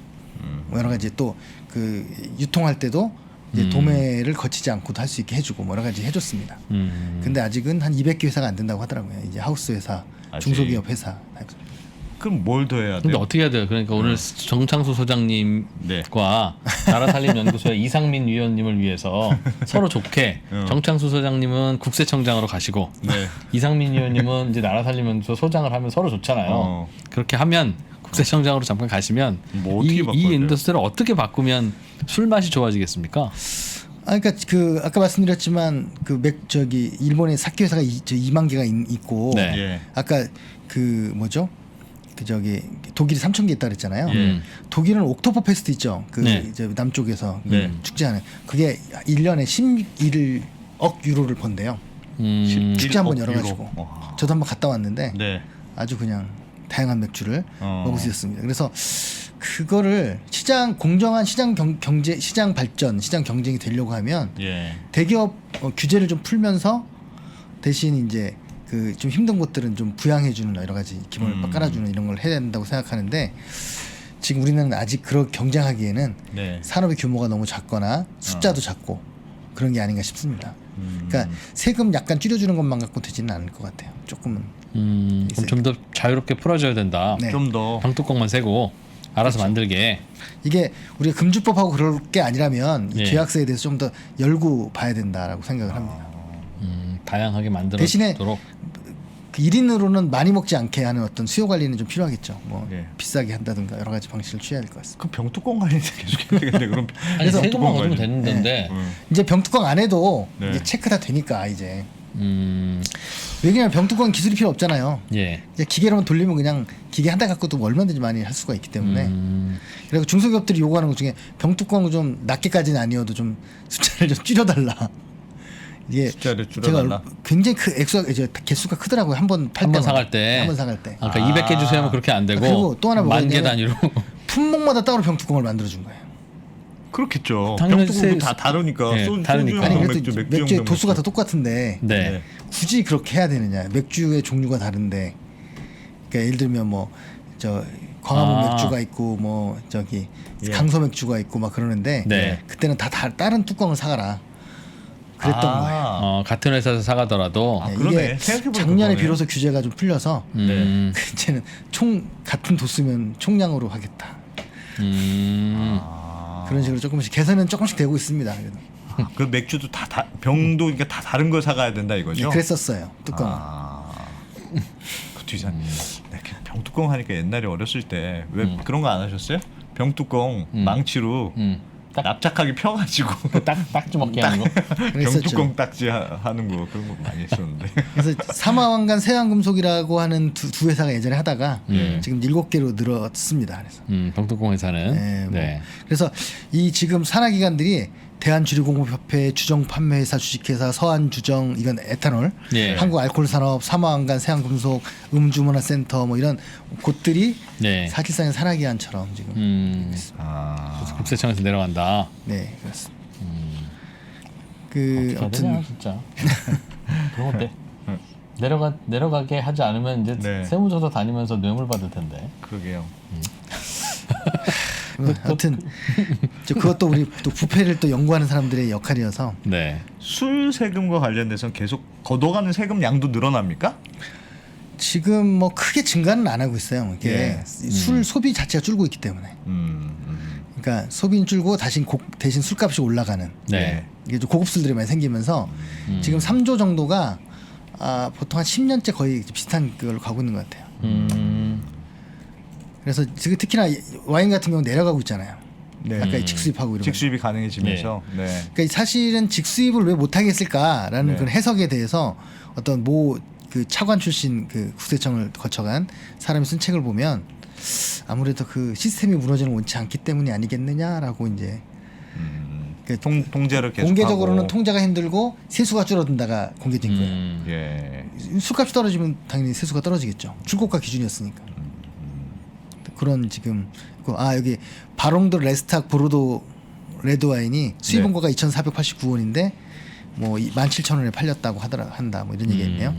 뭐 여러 가지 또 그 유통할 때도 이제 도매를 거치지 않고도 할 수 있게 해주고 뭐 여러 가지 해줬습니다. 근데 아직은 한 200개 회사가 안 된다고 하더라고요. 이제 하우스 회사, 아직. 중소기업 회사. 그럼 뭘 더 해야 근데 돼요? 어떻게 해야 돼요? 그러니까 오늘 정창수 소장님과 네. 나라살림연구소의 이상민 위원님을 위해서 서로 좋게 정창수 소장님은 국세청장으로 가시고 네. 이상민 위원님은 이제 나라살림연구소 소장을 하면 서로 좋잖아요. 어. 그렇게 하면 국세청장으로 잠깐 가시면 뭐 어떻게 바꿔야 이 돼요? 인더스트리를 어떻게 바꾸면 술 맛이 좋아지겠습니까? 그러니까 그 아까 말씀드렸지만 그 저기 일본의 사케 회사가 2만 개가 있고 네. 예. 아까 그 뭐죠? 그 저기 독일이 3,000개 있다 그랬잖아요. 예. 독일은 옥토버 페스트 있죠. 그 네. 이제 남쪽에서 네. 축제하는 그게 1년에 11억 유로를 번대요. 축제 한번 11억 열어가지고 유로. 와. 저도 한번 갔다 왔는데 네. 아주 그냥 다양한 맥주를 어. 먹을 수 있었습니다. 그래서 그거를 공정한 시장 경제, 시장 발전, 시장 경쟁이 되려고 하면 예. 대기업 규제를 좀 풀면서 대신 이제 그 좀 힘든 곳들은 좀 부양해주는 여러 가지 기본을 깔아주는 이런 걸 해야 된다고 생각하는데 지금 우리는 아직 그런 경쟁하기에는 네. 산업의 규모가 너무 작거나 숫자도 작고 그런 게 아닌가 싶습니다. 그러니까 세금 약간 줄여주는 것만 갖고 되지는 않을 것 같아요. 조금은. 그럼 좀 더 자유롭게 풀어줘야 된다. 네. 좀 더. 방뚜껑만 세고 알아서 만들게. 이게 우리가 금주법하고 그럴 게 아니라면 이 예. 계약서에 대해서 좀 더 열고 봐야 된다라고 생각을 합니다. 다양하게 대신에 만들어도록. 그 1인으로는 많이 먹지 않게 하는 어떤 수요 관리는 좀 필요하겠죠. 뭐 네. 비싸게 한다든가 여러 가지 방식을 취해야 될 것 같습니다. 그 병뚜껑 관리는 계속 해야 되겠네. 그럼 아니 세금만 병뚜껑 얻으면 관리. 되는 건데. 이제 병뚜껑 안 해도 네. 이제 체크 다 되니까 이제 음, 왜냐면 병뚜껑 기술이 필요 없잖아요. 예. 이제 기계로만 돌리면 그냥 기계 한 대 갖고도 얼마든지 많이 할 수가 있기 때문에 그리고 중소기업들이 요구하는 것 중에 병뚜껑을 좀 낮게까지는 아니어도 좀 숫자를 좀 줄여달라. 이게 숫자를 줄여달라? 제가 굉장히 액수가 이제 개수가 크더라고요. 한 번 팔 한 번 때마다. 사갈 때. 한 번 사갈 때. 아까 200개 주세요 하면 그렇게 안 되고 그리고 또 하나 뭐가 만개 있냐면 단위로. 품목마다 따로 병뚜껑을 만들어 준 거예요. 그렇겠죠. 당연히 병뚜껑도 세- 다 다르니까. 네, 소주, 다르니까. 아니 소주용 그래도 맥주, 맥주의 맥주용 도수가 맥주. 다 똑같은데 네. 굳이 그렇게 해야 되느냐? 맥주의 종류가 다른데, 그러니까 예를 들면 뭐 저 광화문 아. 맥주가 있고 뭐 저기 예. 강서 맥주가 있고 막 그러는데 네. 그때는 다 다른 뚜껑을 사가라 그랬던 거예요. 같은 회사에서 사가더라도. 아, 네, 그러네. 이게 생각해보니까 작년에 그러네. 비로소 규제가 좀 풀려서 음, 이제는 총 같은 도수면 총량으로 하겠다. 그런 식으로 조금씩 개선은 조금씩 되고 있습니다. 그래도. 그 맥주도 병도 그러니까 다 다른 걸 사가야 된다 이거죠. 네, 그랬었어요. 뚜껑. 그 뒤산. 네, 병뚜껑 하니까 옛날에 어렸을 때 왜 그런 거 안 하셨어요? 병뚜껑 망치로 납작하게 펴가지고 딱 주먹게 하는 거. 그랬었죠. 병뚜껑 딱지 하는 거 그런 거 많이 했었는데. 그래서 사마왕관 세왕금속이라고 하는 두 회사가 예전에 하다가 예. 지금 7개로 늘었습니다. 그래서 병뚜껑 회사는. 네, 뭐. 네. 그래서 이 지금 산하기관들이 대한주류공업협회, 주정판매회사, 주식회사, 서한주정 이건 에탄올, 예. 한국알코올산업, 사마왕관, 세왕금속, 음주문화센터 뭐 이런 곳들이 네. 사실상의 산하기관처럼 지금 국세청에서 내려간다. 네 그렇습니다. 그 어떻게 해야 되냐 아무튼 진짜. 그런 건데. 내려가게 하지 않으면 이제 네. 세무조사 다니면서 뇌물 받을 텐데. 그러게요. 하여튼 그것도 우리 또 부패를 또 연구하는 사람들의 역할이어서 네. 술 세금과 관련돼서는 계속 걷어가는 세금 양도 늘어납니까? 지금 뭐 크게 증가는 안 하고 있어요. 이게 예. 술 소비 자체가 줄고 있기 때문에. 그러니까 소비는 줄고 대신 술값이 올라가는. 네. 이게 좀 고급 술들이 많이 생기면서 지금 3조 정도가 보통 한 10년째 거의 비슷한 걸로 가고 있는 것 같아요. 그래서 지금 특히나 와인 같은 경우 내려가고 있잖아요. 네. 아까 직수입하고 이런. 직수입이 가능해지면서 네. 그러니까 사실은 직수입을 왜 못하겠을까라는 네. 그런 해석에 대해서 어떤 그 차관 출신 그 국세청을 거쳐간 사람이 쓴 책을 보면 아무래도 그 시스템이 무너지는 원치 않기 때문이 아니겠느냐라고 이제 그러니까 통제를 계속 공개적으로는 하고. 통제가 힘들고 세수가 줄어든다가 공개된 거예요. 예. 술값이 떨어지면 당연히 세수가 떨어지겠죠. 출고가 기준이었으니까. 그런 지금 여기 바롱드 레스탁 보르도 레드 와인이 수입 원가가 2,489원인데 뭐 17,000원에 팔렸다고 한다 뭐 이런 얘기했네요.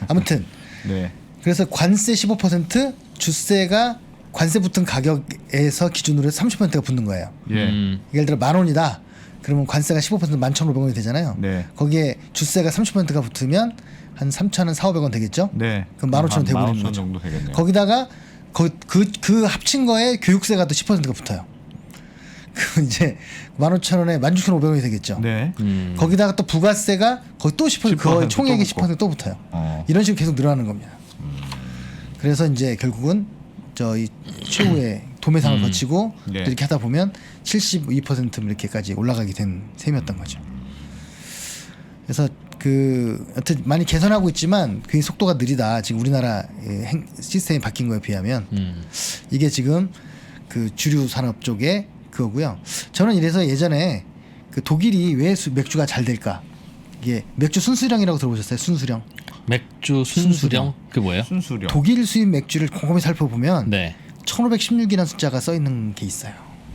아무튼 네. 그래서 관세 15% 주세가 관세 붙은 가격에서 기준으로 해서 30%가 붙는 거예요. 예. 예를 들어 10,000원이다. 그러면 관세가 15% 11,500원이 되잖아요. 네. 거기에 주세가 30%가 붙으면 한 3,400원 되겠죠? 네. 그럼 15,000원 되고 있는 15,000원 거죠. 정도 되겠네요. 거기다가 그 합친 거에 교육세가 또 10%가 붙어요. 그럼 이제 15,000원에 16,500원이 되겠죠. 네. 거기다가 또 부가세가 거의 또 10%, 거의 10% 총액의 또 붙고. 10%또 붙어요. 이런 식으로 계속 늘어나는 겁니다. 그래서 이제 결국은 이 최후의 도매상을 거치고 네. 이렇게 하다 보면 72% 이렇게까지 올라가게 된 셈이었던 거죠. 그래서 여튼 많이 개선하고 있지만 그 속도가 느리다. 지금 우리나라 시스템이 바뀐 거에 비하면 이게 지금 그 주류 산업 쪽에 그거고요. 저는 이래서 예전에 그 독일이 왜 맥주가 잘 될까? 이게 맥주 순수령이라고 들어보셨어요? 순수령. 맥주 순수령 그게 뭐예요? 순수령. 독일 수입 맥주를 곰곰이 살펴보면 네. 1516이라는 숫자가 써 있는 게 있어요.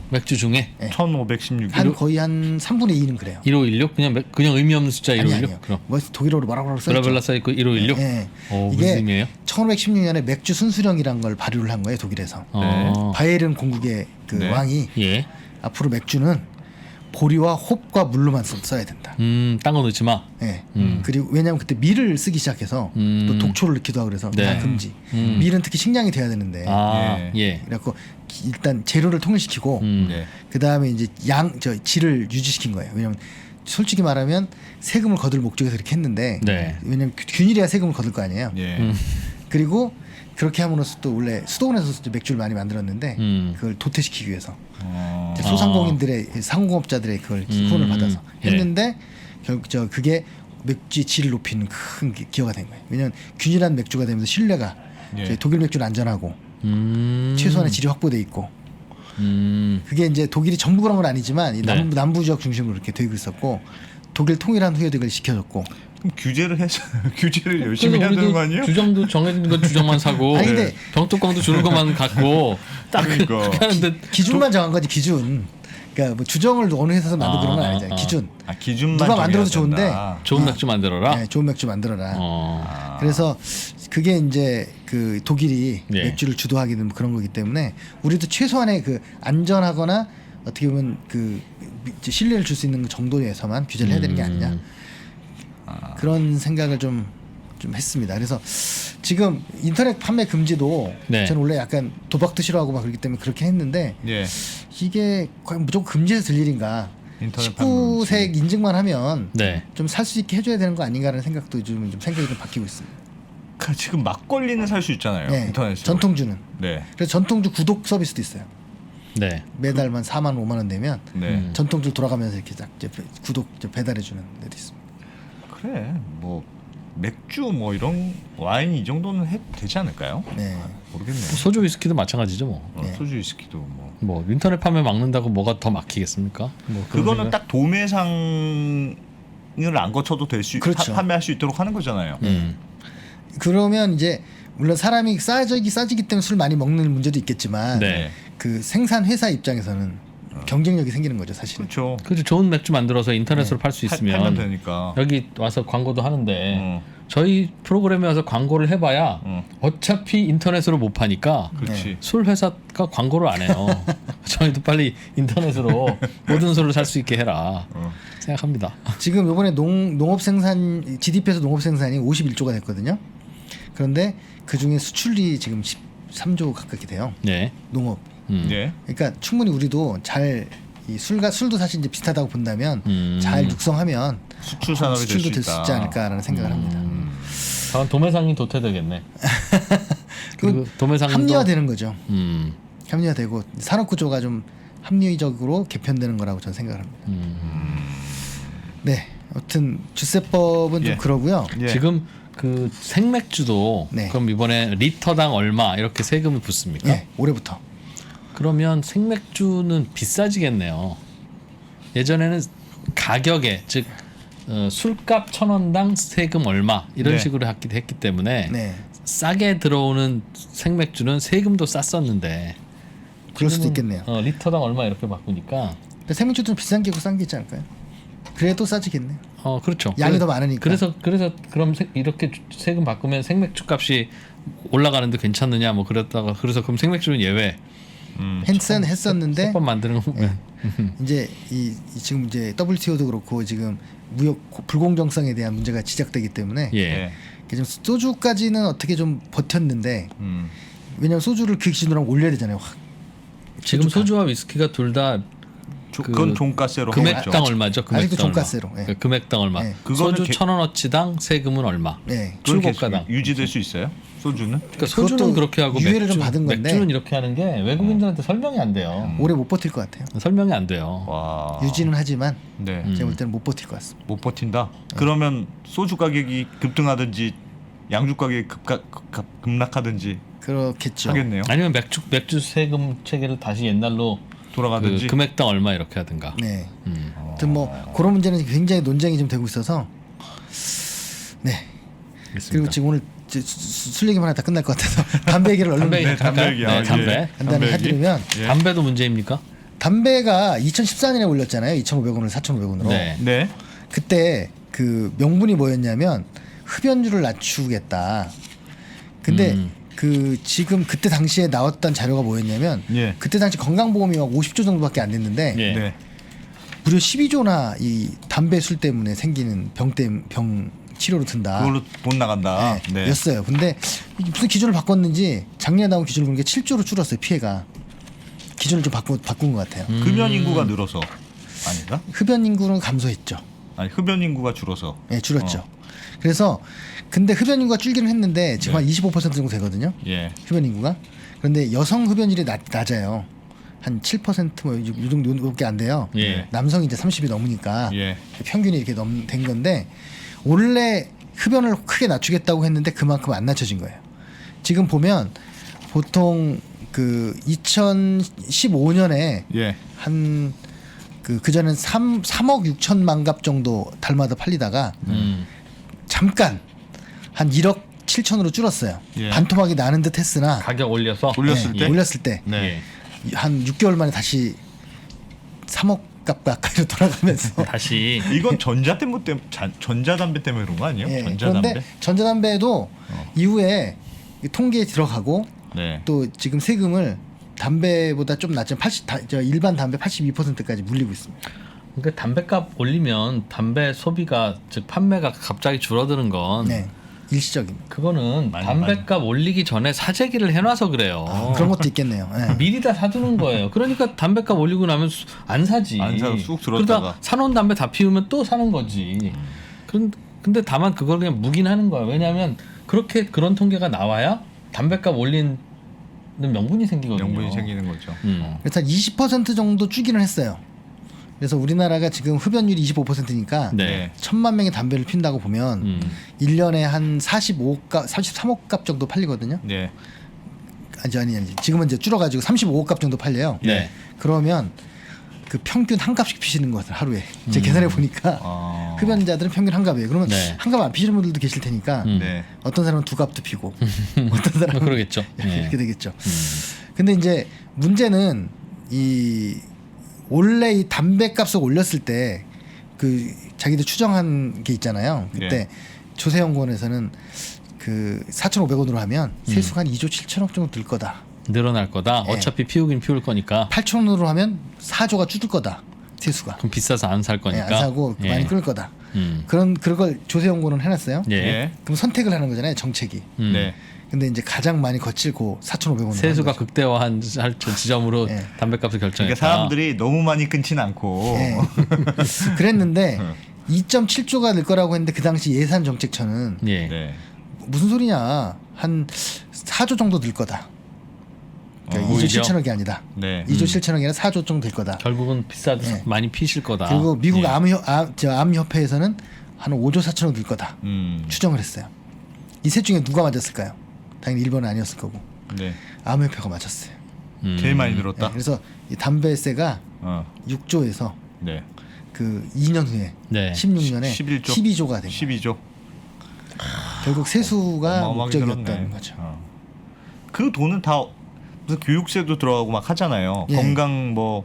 맥주 중에 1516. 거의 한 3분의 2는 그래요. 1516 그냥 의미 없는 숫자 1516. 아니요. 그럼 뭐 독일어로 뭐라고 써 있죠. 블라블라 써 있고 1516. 예. 무슨 이게 의미예요? 1516년에 맥주 순수령이란 걸 발효를 한 거예요, 독일에서. 바이에른 공국의 그 네. 왕이 예. 앞으로 맥주는 보리와 홉과 물로만 써야 된다. 딴 거 넣지 마. 예. 그리고 왜냐하면 그때 밀을 쓰기 시작해서 또 독초를 넣기도 하고 그래서 네. 다 금지. 밀은 특히 식량이 돼야 되는데. 예. 그래갖고 일단 재료를 통일시키고 네. 그 다음에 이제 질을 유지시킨 거예요. 왜냐하면 솔직히 말하면 세금을 거둘 목적에서 이렇게 했는데 네. 왜냐하면 균일해야 세금을 거둘 거 아니에요. 예. 그리고 그렇게 함으로써 또 원래 수도원에서 맥주를 많이 만들었는데 그걸 도태시키기 위해서 이제 소상공인들의 상공업자들의 그걸 후원을 받아서 했는데 결국 그게 맥주의 질을 높이는 큰 기여가 된 거예요. 왜냐하면 균일한 맥주가 되면서 신뢰가 예. 독일 맥주는 안전하고 최소한의 질이 확보돼 있고 그게 이제 독일이 전부 그런 건 아니지만 이 남부 지역 중심으로 이렇게 되고 있었고 독일 통일한 후에 그걸 시켜줬고. 그럼 규제를 해서 규제를 열심히 해야 되는 거 아니에요? 주정도 정해진 건 주정만 사고 아니, 근데 병뚜껑도 주는 것만 갖고 딱 그러니까. 그렇게 하는데 기준만 정한 거지 기준. 그러니까 뭐 주정을 어느 회사에서 만들고 그런 건 아니잖아요. 기준. 기준만 누가 만들어도 정해야 좋은데 된다. 좋은 맥주 만들어라. 네, 좋은 맥주 만들어라. 그래서 그게 이제 그 독일이 예. 맥주를 주도하게 된 그런 거기 때문에 우리도 최소한의 그 안전하거나 어떻게 보면 그 신뢰를 줄 수 있는 정도에서만 규제를 해야 되는 게 아니냐. 그런 생각을 좀 했습니다. 그래서 지금 인터넷 판매 금지도 네. 저는 원래 약간 도박도 싫어하고 막 그렇기 때문에 그렇게 했는데 예. 이게 과연 무조건 금지해서 될 일인가? 인터넷 19세 인증만 하면 네. 좀 살 수 있게 해줘야 되는 거 아닌가라는 생각도 요즘 좀 생각이 좀 바뀌고 있습니다. 지금 막걸리는 살 수 있잖아요. 네, 인터넷으로. 전통주는. 네. 그래서 전통주 구독 서비스도 있어요. 네. 매달만 4만 5만 원 내면 네. 전통주 돌아가면서 이렇게 딱 이제 구독 배달해 주는 데도 있습니다. 그래. 뭐 맥주 뭐 이런 와인 이 정도는 해도 되지 않을까요? 네. 모르겠네. 소주 위스키도 마찬가지죠 뭐. 네. 소주 위스키도 뭐. 뭐 인터넷 판매 막는다고 뭐가 더 막히겠습니까? 뭐 그런 그거는 생각- 딱 도매상을 안 거쳐도 될 수 그렇죠. 판매할 수 있도록 하는 거잖아요. 그러면 이제 물론 사람이 싸지기 때문에 술 많이 먹는 문제도 있겠지만 네. 그 생산 회사 입장에서는 경쟁력이 생기는 거죠, 사실은. 그렇죠. 그죠. 좋은 맥주 만들어서 인터넷으로 팔 수 있으면 팔면 되니까. 여기 와서 광고도 하는데 저희 프로그램에 와서 광고를 해봐야 어차피 인터넷으로 못 파니까 그렇지. 술 회사가 광고를 안 해요. 저희도 빨리 인터넷으로 모든 술을 살 수 있게 해라 생각합니다. 지금 이번에 농업 생산 GDP에서 농업 생산이 51조가 됐거든요. 그런데 그 중에 수출이 지금 13조 가깝게 돼요. 네. 농업. 예. 그러니까 충분히 우리도 잘 이 술도 사실 이제 비슷하다고 본다면 잘 육성하면 수출 산업이 수출도 될 수 될 수 있다. 있지 않을까라는 생각을 합니다. 다만 도매상이 도태되겠네. 그리고 도매상도 합리화되는 거죠. 음. 합리화되고 산업 구조가 좀 합리적으로 개편되는 거라고 저는 생각을 합니다. 네, 아무튼 주세법은 예. 좀 그러고요. 예. 지금 그 생맥주도 네. 그럼 이번에 리터당 얼마 이렇게 세금이 붙습니까? 예, 올해부터. 그러면 생맥주는 비싸지겠네요. 예전에는 가격에 즉 술값 1,000원당 세금 얼마 이런 네. 식으로 했기 때문에 네, 싸게 들어오는 생맥주는 세금도 쌌었는데 그럴 수도 지금은, 있겠네요. 리터당 얼마 이렇게 바꾸니까 근데 생맥주도 비싼 게 있고 싼 게 있지 않을까요? 그래도 싸지겠네요. 그렇죠. 양이 더 많으니까. 그래서 그럼 이렇게 세금 바꾸면 생맥주 값이 올라가는데 괜찮느냐 뭐 그랬다가 그래서 그럼 생맥주는 예외. 했었는데 세법 만드는 거 보면 이제 지금 이제 WTO도 그렇고 지금 무역 불공정성에 대한 문제가 지적되기 때문에 예. 예. 좀 소주까지는 어떻게 좀 버텼는데 왜냐면 소주를 그 기준으로 하면 올려야 되잖아요. 확. 지금 소주와 위스키가 둘 다 그건 종가세로 금액당 하겠죠. 얼마죠? 아직도 금액당 얼마. 종가세로, 예. 그 금액당 얼마. 예. 그거는 소주 1,000원어치당 세금은 얼마. 네. 그건 계속 출고가당. 유지될 수 있어요? 소주는? 그러니까 소주는 그것도 그렇게 하고 유예를 좀 받은 건데. 맥주는 이렇게 하는 게 외국인들한테 설명이 안 돼요. 오래 못 버틸 것 같아요. 설명이 안 돼요. 와. 유지는 하지만 네. 제가 볼 때는 못 버틸 것 같습니다. 못 버틴다. 그러면 소주 가격이 급등하든지 양주 가격이 급락하든지 그렇겠죠. 하겠네요. 아니면 맥주 세금 체계를 다시 옛날로 돌아가든지. 그 금액당 얼마 이렇게 하든가. 네. 아무튼 뭐 그런 문제는 굉장히 논쟁이 좀 되고 있어서 네. 알겠습니다. 그리고 지금 오늘 술 얘기만 하다 끝날 것 같아서 담배 얘기를 얼른 담배 얘기 담배 할까요? 얘기야. 네, 예. 담배. 간단히 해드리면 예. 담배도 문제입니까? 담배가 2014년에 올렸잖아요. 2,500원을 4,500원으로. 네. 네. 그때 그 명분이 뭐였냐면 흡연율을 낮추겠다. 근데 그 지금 그때 당시에 나왔던 자료가 뭐였냐면 예. 그때 당시 건강보험이 막 50조 정도밖에 안 됐는데 예. 네. 무려 12조나 이 담배 술 때문에 생기는 병 치료로 든다. 그걸로 돈 나간다. 네, 네. 였어요. 근데 이게 무슨 기준을 바꿨는지 작년에 나온 기준을 보니까 7조로 줄었어요. 피해가. 기준을 좀 바꾼 것 같아요. 흡연 인구가 늘어서 아닌가? 흡연 인구는 감소했죠. 아니 흡연 인구가 줄어서. 네, 줄었죠. 그래서 근데 흡연 인구가 줄기는 했는데 지금 네. 한 25% 정도 되거든요. 예. 흡연 인구가. 그런데 여성 흡연율이 낮아요. 한 7%뭐 이 정도밖에 안 돼요. 예. 남성이 이제 30이 넘으니까 예. 평균이 이렇게 된 건데 원래 흡연을 크게 낮추겠다고 했는데 그만큼 안 낮춰진 거예요. 지금 보면 보통 그 2015년에 예. 한 그 전엔 3억 6천만 갑 정도 달마다 팔리다가 잠깐 한 1억 7천으로 줄었어요. 예. 반토막이 나는 듯 했으나 가격 올려서 올렸을 네, 때? 올렸을 때 네. 한 6개월 만에 다시 3억 값 가까이로 돌아가면서 다시 이건 전자담배 때문에 그런 거 아니에요? 예, 전자담배? 그런데 전자담배도 이후에 통계에 들어가고 네. 또 지금 세금을 담배보다 좀 낮은 일반 담배 82%까지 물리고 있습니다. 그러니까 담배값 올리면 담배 소비가 즉 판매가 갑자기 줄어드는 건 네, 일시적입니다. 그거는 많이, 담배값 올리기 전에 사재기를 해놔서 그래요. 그런 것도 있겠네요. 예. 미리 다 사두는 거예요. 그러니까 담배값 올리고 나면 안 사지. 안 사고 쑥 들었다가. 그러다 사놓은 담배 다 피우면 또 사는 거지. 근데 다만 그걸 그냥 묵인하는 거야. 왜냐하면 그런 통계가 나와야 담배값 올리는 명분이 생기거든요. 명분이 생기는 거죠. 그래서 한 20% 정도 줄기는 했어요. 그래서 우리나라가 지금 흡연율이 25%니까 네. 1,000만 명의 담배를 핀다고 보면 1년에 한 33억 값 정도 팔리거든요. 네. 아니. 지금은 이제 줄어가지고 35억 값 정도 팔려요. 네. 그러면 그 평균 한 값씩 피시는 것을 하루에 제 계산해 보니까 흡연자들은 평균 한 값이에요. 그러면 네. 한 값 안 피시는 분들도 계실 테니까 네. 어떤 사람은 두 값도 피고 어떤 사람은 그러겠죠. 네. 이렇게 되겠죠. 근데 이제 문제는 이 원래 이 담배 값을 올렸을 때 그 자기들 추정한 게 있잖아요. 그때 예. 조세연구원에서는 그 4,500원으로 하면 세수가 한 2조 7천억 정도 들 거다. 늘어날 거다. 예. 어차피 피우긴 피울 거니까. 8,000원으로 하면 4조가 줄을 거다. 세수가. 그럼 비싸서 안 살 예, 거니까. 안 사고 예. 많이 끌 거다. 음. 그런 걸 조세연구원은 해놨어요. 예. 예. 그럼 선택을 하는 거잖아요. 정책이. 네. 근데 이제 가장 많이 거칠고 4,500원. 세수가 극대화한 지점으로 예. 담배값을 결정했다. 그러니까 사람들이 너무 많이 끊진 않고. 예. 그랬는데 2.7조가 늘 거라고 했는데 그 당시 예산정책처는 예. 네. 무슨 소리냐 한 4조 정도 들 거다. 그러니까 2조 오히려? 7천억이 아니다. 네. 2조 7천억이 아니라 4조 정도 될 거다. 결국은 비싸도 예. 많이 피실 거다. 그리고 미국 예. 암협회에서는 한 5조 4천억 들 거다. 추정을 했어요. 이 셋 중에 누가 맞았을까요? 당연히 일본은 아니었을 거고 네. 암협회가 맞았어요. 제일 많이 예, 늘었다. 그래서 이 담배세가 6조에서 네. 그 2년 후에 네. 16년에 11조. 12조가 된 거예요. 12조. 결국 세수가 어마어마하게 목적이었다는 늘었네. 거죠. 그 돈은 다 무슨 교육세도 들어가고 막 하잖아요. 예. 건강 뭐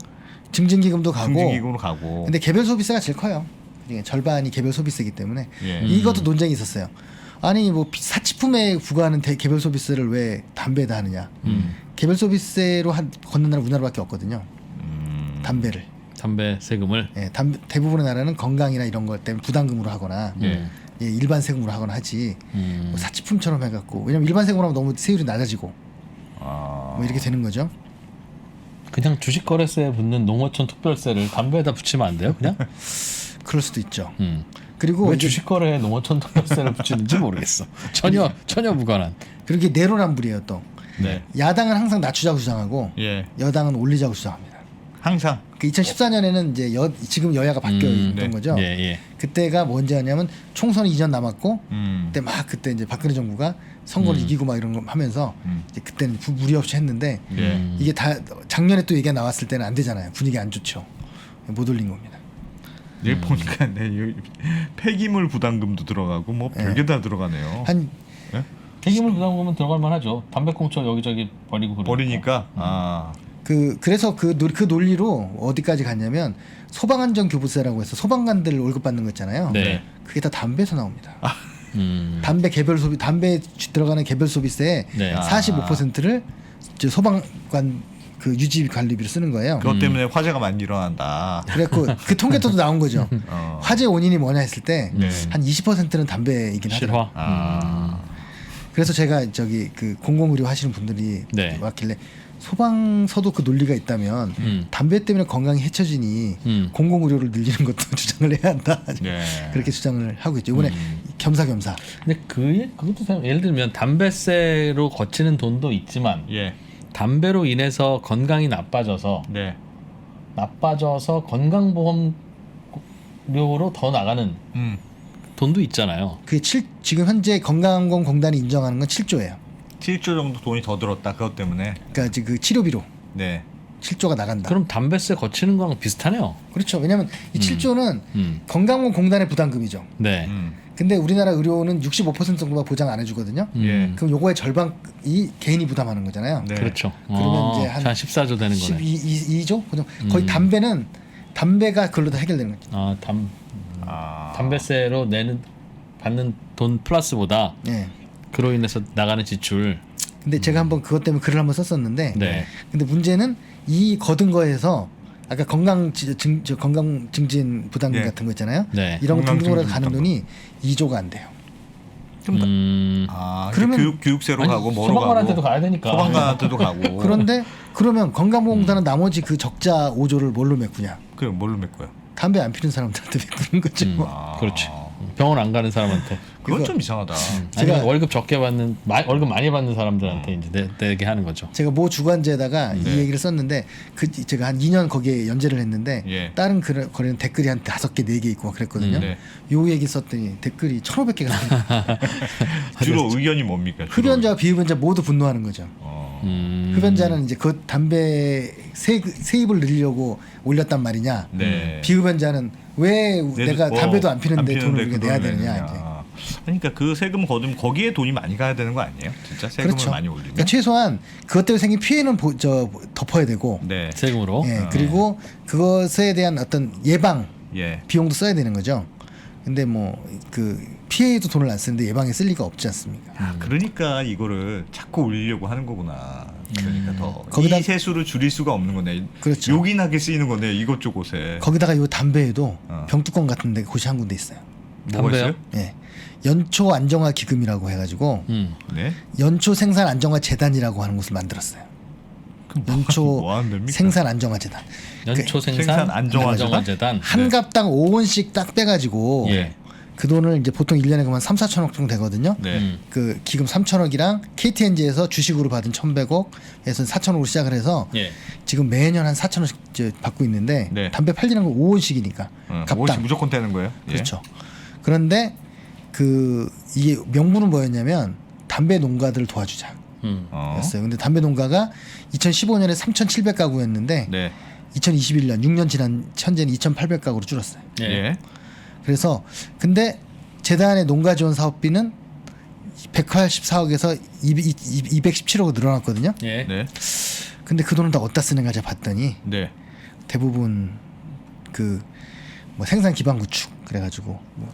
증진기금도 가고. 중증기금으로 가고. 근데 개별 소비세가 제일 커요. 그중에 절반이 개별 소비세이기 때문에 예. 이것도 논쟁이 있었어요. 아니 뭐 사치품에 부과하는 개별 소비세를 왜 담배에다 하느냐? 개별 소비세로 걷는 나라 우리나라밖에 없거든요. 담배를. 담배 세금을. 예, 대부분의 나라는 건강이나 이런 것 때문에 부담금으로 하거나 예. 예, 일반 세금으로 하거나 하지. 뭐 사치품처럼 해갖고 왜냐면 일반 세금으로 하면 너무 세율이 낮아지고 뭐 이렇게 되는 거죠. 그냥 주식 거래세에 붙는 농어촌 특별세를 담배에다 붙이면 안 돼요? 그냥? 그럴 수도 있죠. 왜 그리고 이제 주식 거래에 농어촌 특별세를 붙이는지 모르겠어. 전혀 무관한. 그렇게 내로남불이에요 또. 네. 야당은 항상 낮추자고 주장하고 예. 여당은 올리자고 주장합니다. 항상. 그 2014년에는 이제 지금 여야가 바뀌어 있던 네. 거죠. 예, 예. 그때가 뭔지냐면 총선이 2년 남았고 그때 이제 박근혜 정부가 선거를 이기고 막 이런 거 하면서 이제 그때는 무리 없이 했는데 예. 이게 다 작년에 또 얘기가 나왔을 때는 안 되잖아요. 분위기 안 좋죠. 못 올린 겁니다. 내일 보니까 여기 폐기물 부담금도 들어가고 뭐 별게 다 들어가네요. 한 예? 폐기물 부담금은 들어갈 만하죠. 담배꽁초 여기저기 버리고 그러니까. 버리니까 그래서 그 논리로 어디까지 갔냐면 소방안전교부세라고 해서 소방관들 월급 받는 거 있잖아요. 네. 그게 다 담배에서 나옵니다. 담배 들어가는 개별 소비세의 네. 45%를 소방관 그 유지 관리비로 쓰는 거예요. 그것 때문에 화재가 많이 일어난다. 그래갖고 그 통계도도 나온 거죠. 화재 원인이 뭐냐 했을 때 네. 한 20%는 담배이긴 하더라고요. 실화. 그래서 제가 그 공공의료 하시는 분들이 네. 왔길래 소방서도 그 논리가 있다면 담배 때문에 건강이 해쳐지니 공공의료를 늘리는 것도 주장을 해야 한다. 네. 그렇게 주장을 하고 있죠. 이번에 겸사겸사. 근데 그것도 예를 들면 담배세로 거치는 돈도 있지만 예. 담배로 인해서 건강이 나빠져서 네. 건강보험료로 더 나가는 돈도 있잖아요. 지금 현재 건강보험공단이 인정하는 건 7조예요. 7조 정도 돈이 더 들었다. 그것 때문에. 그러니까 그 치료비로 네. 7조가 나간다. 그럼 담배세 거치는 거랑 비슷하네요. 그렇죠. 왜냐하면 이 7조는 건강보험공단의 부담금이죠. 네. 근데 우리나라 의료는 65% 정도가 보장 안 해주거든요. 예. 그럼 요거의 절반이 개인이 부담하는 거잖아요. 네. 그렇죠. 그러면 이제 한 14조 되는 거네. 2조? 거의 담배가 그걸로 다 해결되는 거죠. 담배세로 받는 돈 플러스보다 네. 그로 인해서 나가는 지출. 근데 제가 한번 그것 때문에 글을 한번 썼었는데, 네. 근데 문제는 이 거둔 거에서 아까 건강 증진 부담금 예. 같은 거 있잖아요. 네. 이런 거 등등으로 건강 가는 증진 돈이 2조가 안 돼요. 음. 그러면 교육세로 가고 뭐로 소방관한테도 가고 가야 되니까. 소방관한테도 가고. 그러면 건강보험공단은 나머지 그 적자 5조를 뭘로 메꾸냐? 그 뭘로 메꿔요? 담배 안 피는 사람들한테 메꾸는 거죠. 그렇지. 병원 안 가는 사람한테. 그건 좀 이상하다. 아니면 월급 적게 받는 월급 많이 받는 사람들한테 이제 내게 하는 거죠. 제가 모 주간지에다가 이 얘기를 썼는데 제가 한 2년 거기에 연재를 했는데 예. 다른 거리는 댓글이 한 5개, 4개 있고 막 그랬거든요. 네. 요 얘기 썼더니 댓글이 1,500개가 나와요. 주로 의견이 뭡니까? 주로? 흡연자와 비흡연자 모두 분노하는 거죠. 흡연자는 이제 그 담배 세입을 늘리려고 올렸단 말이냐. 네. 비흡연자는 왜 내가 뭐 담배도 안 피는데 돈을 그 우리가 내야 돈을 되느냐. 내느냐. 이제 그러니까 그 세금 거두면 거기에 돈이 많이 가야 되는 거 아니에요? 진짜 세금을 그렇죠. 많이 올리면. 그러니까 최소한 그것 때문에 생긴 피해는 덮어야 되고, 네. 세금으로. 예, 그리고 그것에 대한 어떤 예방 예. 비용도 써야 되는 거죠. 근데 뭐 그 피해에도 돈을 안 쓰는데 예방에 쓸 리가 없지 않습니까? 아, 그러니까 이거를 자꾸 올리려고 하는 거구나. 그러니까 더 거기다- 이 세수를 줄일 수가 없는 거네. 그렇죠. 요긴하게 쓰이는 거네. 이것저것에. 거기다가 요 담배에도 어. 병뚜껑 같은 데 곳이 한 군데 있어요. 뭐가 담배요? 있어요? 예. 연초 안정화 기금이라고 해가지고 네. 연초 생산 안정화 재단이라고 하는 곳을 만들었어요. 연초 뭐 하는 데입니까? 생산 안정화 재단. 연초 생산 생산 안정화 재단. 한 갑당 5원씩 딱 빼가지고 예. 그 돈을 이제 보통 1년에 그만 3, 4천억 정도 되거든요. 네. 그 기금 3천억이랑 KTNG에서 주식으로 받은 1,100억에서 4천억으로 시작을 해서 예. 지금 매년 한 4천억씩 이제 받고 있는데 네. 담배 팔리는 거 5원씩이니까 그것이 갑당. 무조건 되는 거예요. 예. 그렇죠. 그런데 그 이게 명분은 뭐였냐면 담배 농가들을 도와주자. 어. 였어요. 근데 담배 농가가 2015년에 3,700가구였는데 네. 2021년 6년 지난 현재는 2,800가구로 줄었어요. 예. 예. 그래서 근데 재단의 농가 지원 사업비는 184억에서 217억으로 늘어났거든요. 예. 네. 근데 그 돈을 다 어디다 쓰는가 제가 봤더니 네. 대부분 그 뭐 생산 기반 구축 그래가지고 뭐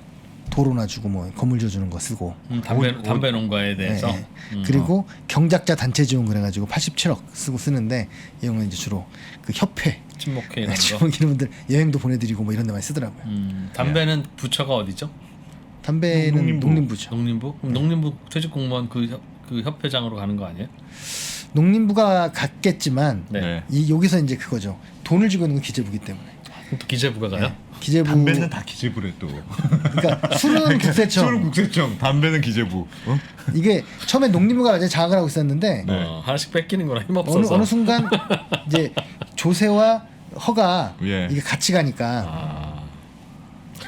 도로나 주고 뭐 건물 지어주는 거 쓰고 담배 농가에 대해서. 예, 예. 그리고 경작자 단체 지원 그래가지고 87억 쓰는데 이 경우는 이제 주로 그 협회 친목회 이런 거. 지원 이런 분들 여행도 보내드리고 뭐 이런 데 많이 쓰더라고요. 담배는 부처가 어디죠? 담배는 농림부. 농림부죠. 농림부? 그럼 농림부 퇴직 공무원 그 협회장으로 가는 거 아니에요? 농림부가 갔겠지만 네. 네. 이 여기서 이제 그거죠. 돈을 쥐고 있는 건 기재부기 때문에. 또 기재부가 가요? 기재부 담배는 다 기재부래 또. 그러니까 술은 국세청. 술은 국세청, 담배는 기재부. 어? 이게 처음에 농림부가 완전 장악을 하고 있었는데 하나씩 뺏기는구나 힘없어서. 어느 순간 이제 조세와 허가 예. 이게 같이 가니까 아,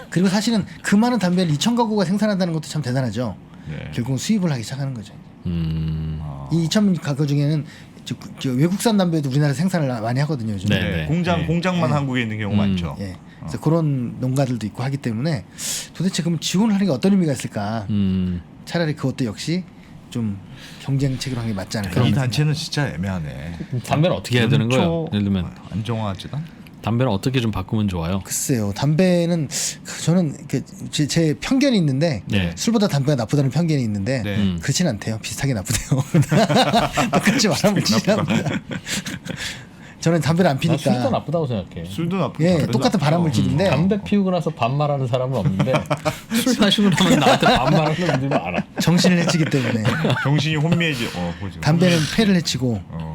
그리고 사실은 그 많은 담배를 2,000가구가 생산한다는 것도 참 대단하죠. 네. 결국은 수입을 하기 시작하는 거죠. 아. 이 2,000가구 중에는 저 외국산 담배도 우리나라 생산을 많이 하거든요. 요즘. 네. 네. 공장만 한국에 있는 경우 많죠. 예. 그래서 그런 농가들도 있고 하기 때문에 도대체 그럼 지원을 하는 게 어떤 의미가 있을까? 차라리 그것도 역시 좀 경쟁책으로 하는 게 맞지 않을까? 이 단체는 진짜 애매하네. 담배는 어떻게 해야 되는 거예요? 예를 들면 안정화재단? 담배는 어떻게 좀 바꾸면 좋아요? 글쎄요. 담배는 저는 제 편견이 있는데 네. 술보다 담배가 나쁘다는 편견이 있는데 네. 그렇지는 않대요. 비슷하게 나쁘대요. 똑같이 말하면 합니다. 저는 담배를 안 난 술도 피니까 나쁘다고 생각해. 술도 나쁘고 예, 담배도 똑같은 나쁘죠. 발암물질인데 담배 피우고 나서 반말하는 사람은 없는데 술 마시고 나면 나한테 반말하는 분들이 많아. 정신을 해치기 때문에 정신이 혼미해지. 보죠. 담배는 폐를 해치고 어.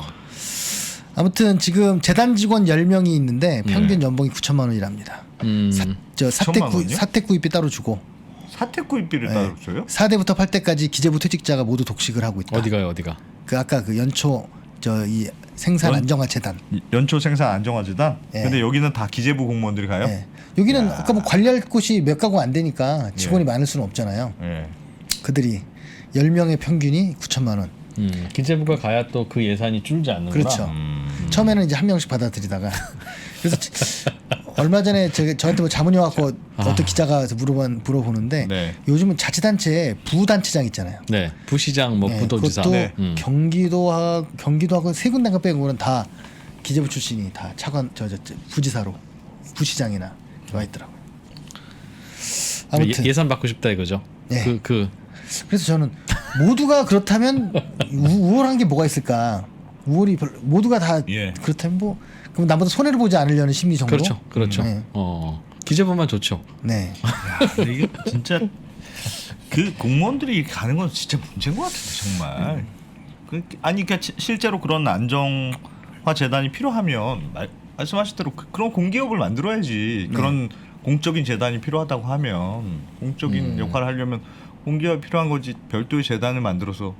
아무튼 지금 재단 직원 10명이 있는데 평균 연봉이 9천만 원이랍니다. 저 9천만 원이요? 사택 구입비 따로 주고 사택구입비를 따로 줘요? 4대부터 8대까지 기재부 퇴직자가 모두 독식을 하고 있다. 어디가요, 어디가? 그 아까 그 연초 저 이 생산 안정화 재단. 연초 생산 안정화재단? 예. 근데 여기는 다 기재부 공무원들이 가요? 예. 여기는 아까 뭐 관리할 곳이 몇 가구 안 되니까 직원이 많을 수는 없잖아요. 예. 그들이 10명의 평균이 9천만 원. 기재부가 가야 또 그 예산이 줄지 않는구나. 그렇죠. 처음에는 이제 한 명씩 받아들이다가 그래서 얼마 전에 저한테 뭐 자문이 와갖고 어떤 기자가 와서 물어보는데 네. 요즘은 자치단체에 부단체장 있잖아요. 네, 부시장, 뭐 예, 부도지사. 그것도 네. 경기도하고 세 군데가 빼고는 다 기재부 출신이 다 차관 부지사로 부시장이나 와 있더라고요. 아무튼 예산 받고 싶다 이거죠. 예. 그래서 저는 모두가 그렇다면 우월한 게 뭐가 있을까? 모두가 다 예. 그렇다면 뭐 그럼 나보다 손해를 보지 않으려는 심리 정도. 그렇죠. 네. 기재부만 좋죠. 네. 근데 이게 진짜 그 공무원들이 가는 건 진짜 문제인 것 같은데 정말. 그러니까 실제로 그런 안정화 재단이 필요하면 말씀하신 대로 그런 공기업을 만들어야지. 그런 공적인 재단이 필요하다고 하면 공적인 역할을 하려면 공기업이 필요한 거지. 별도의 재단을 만들어서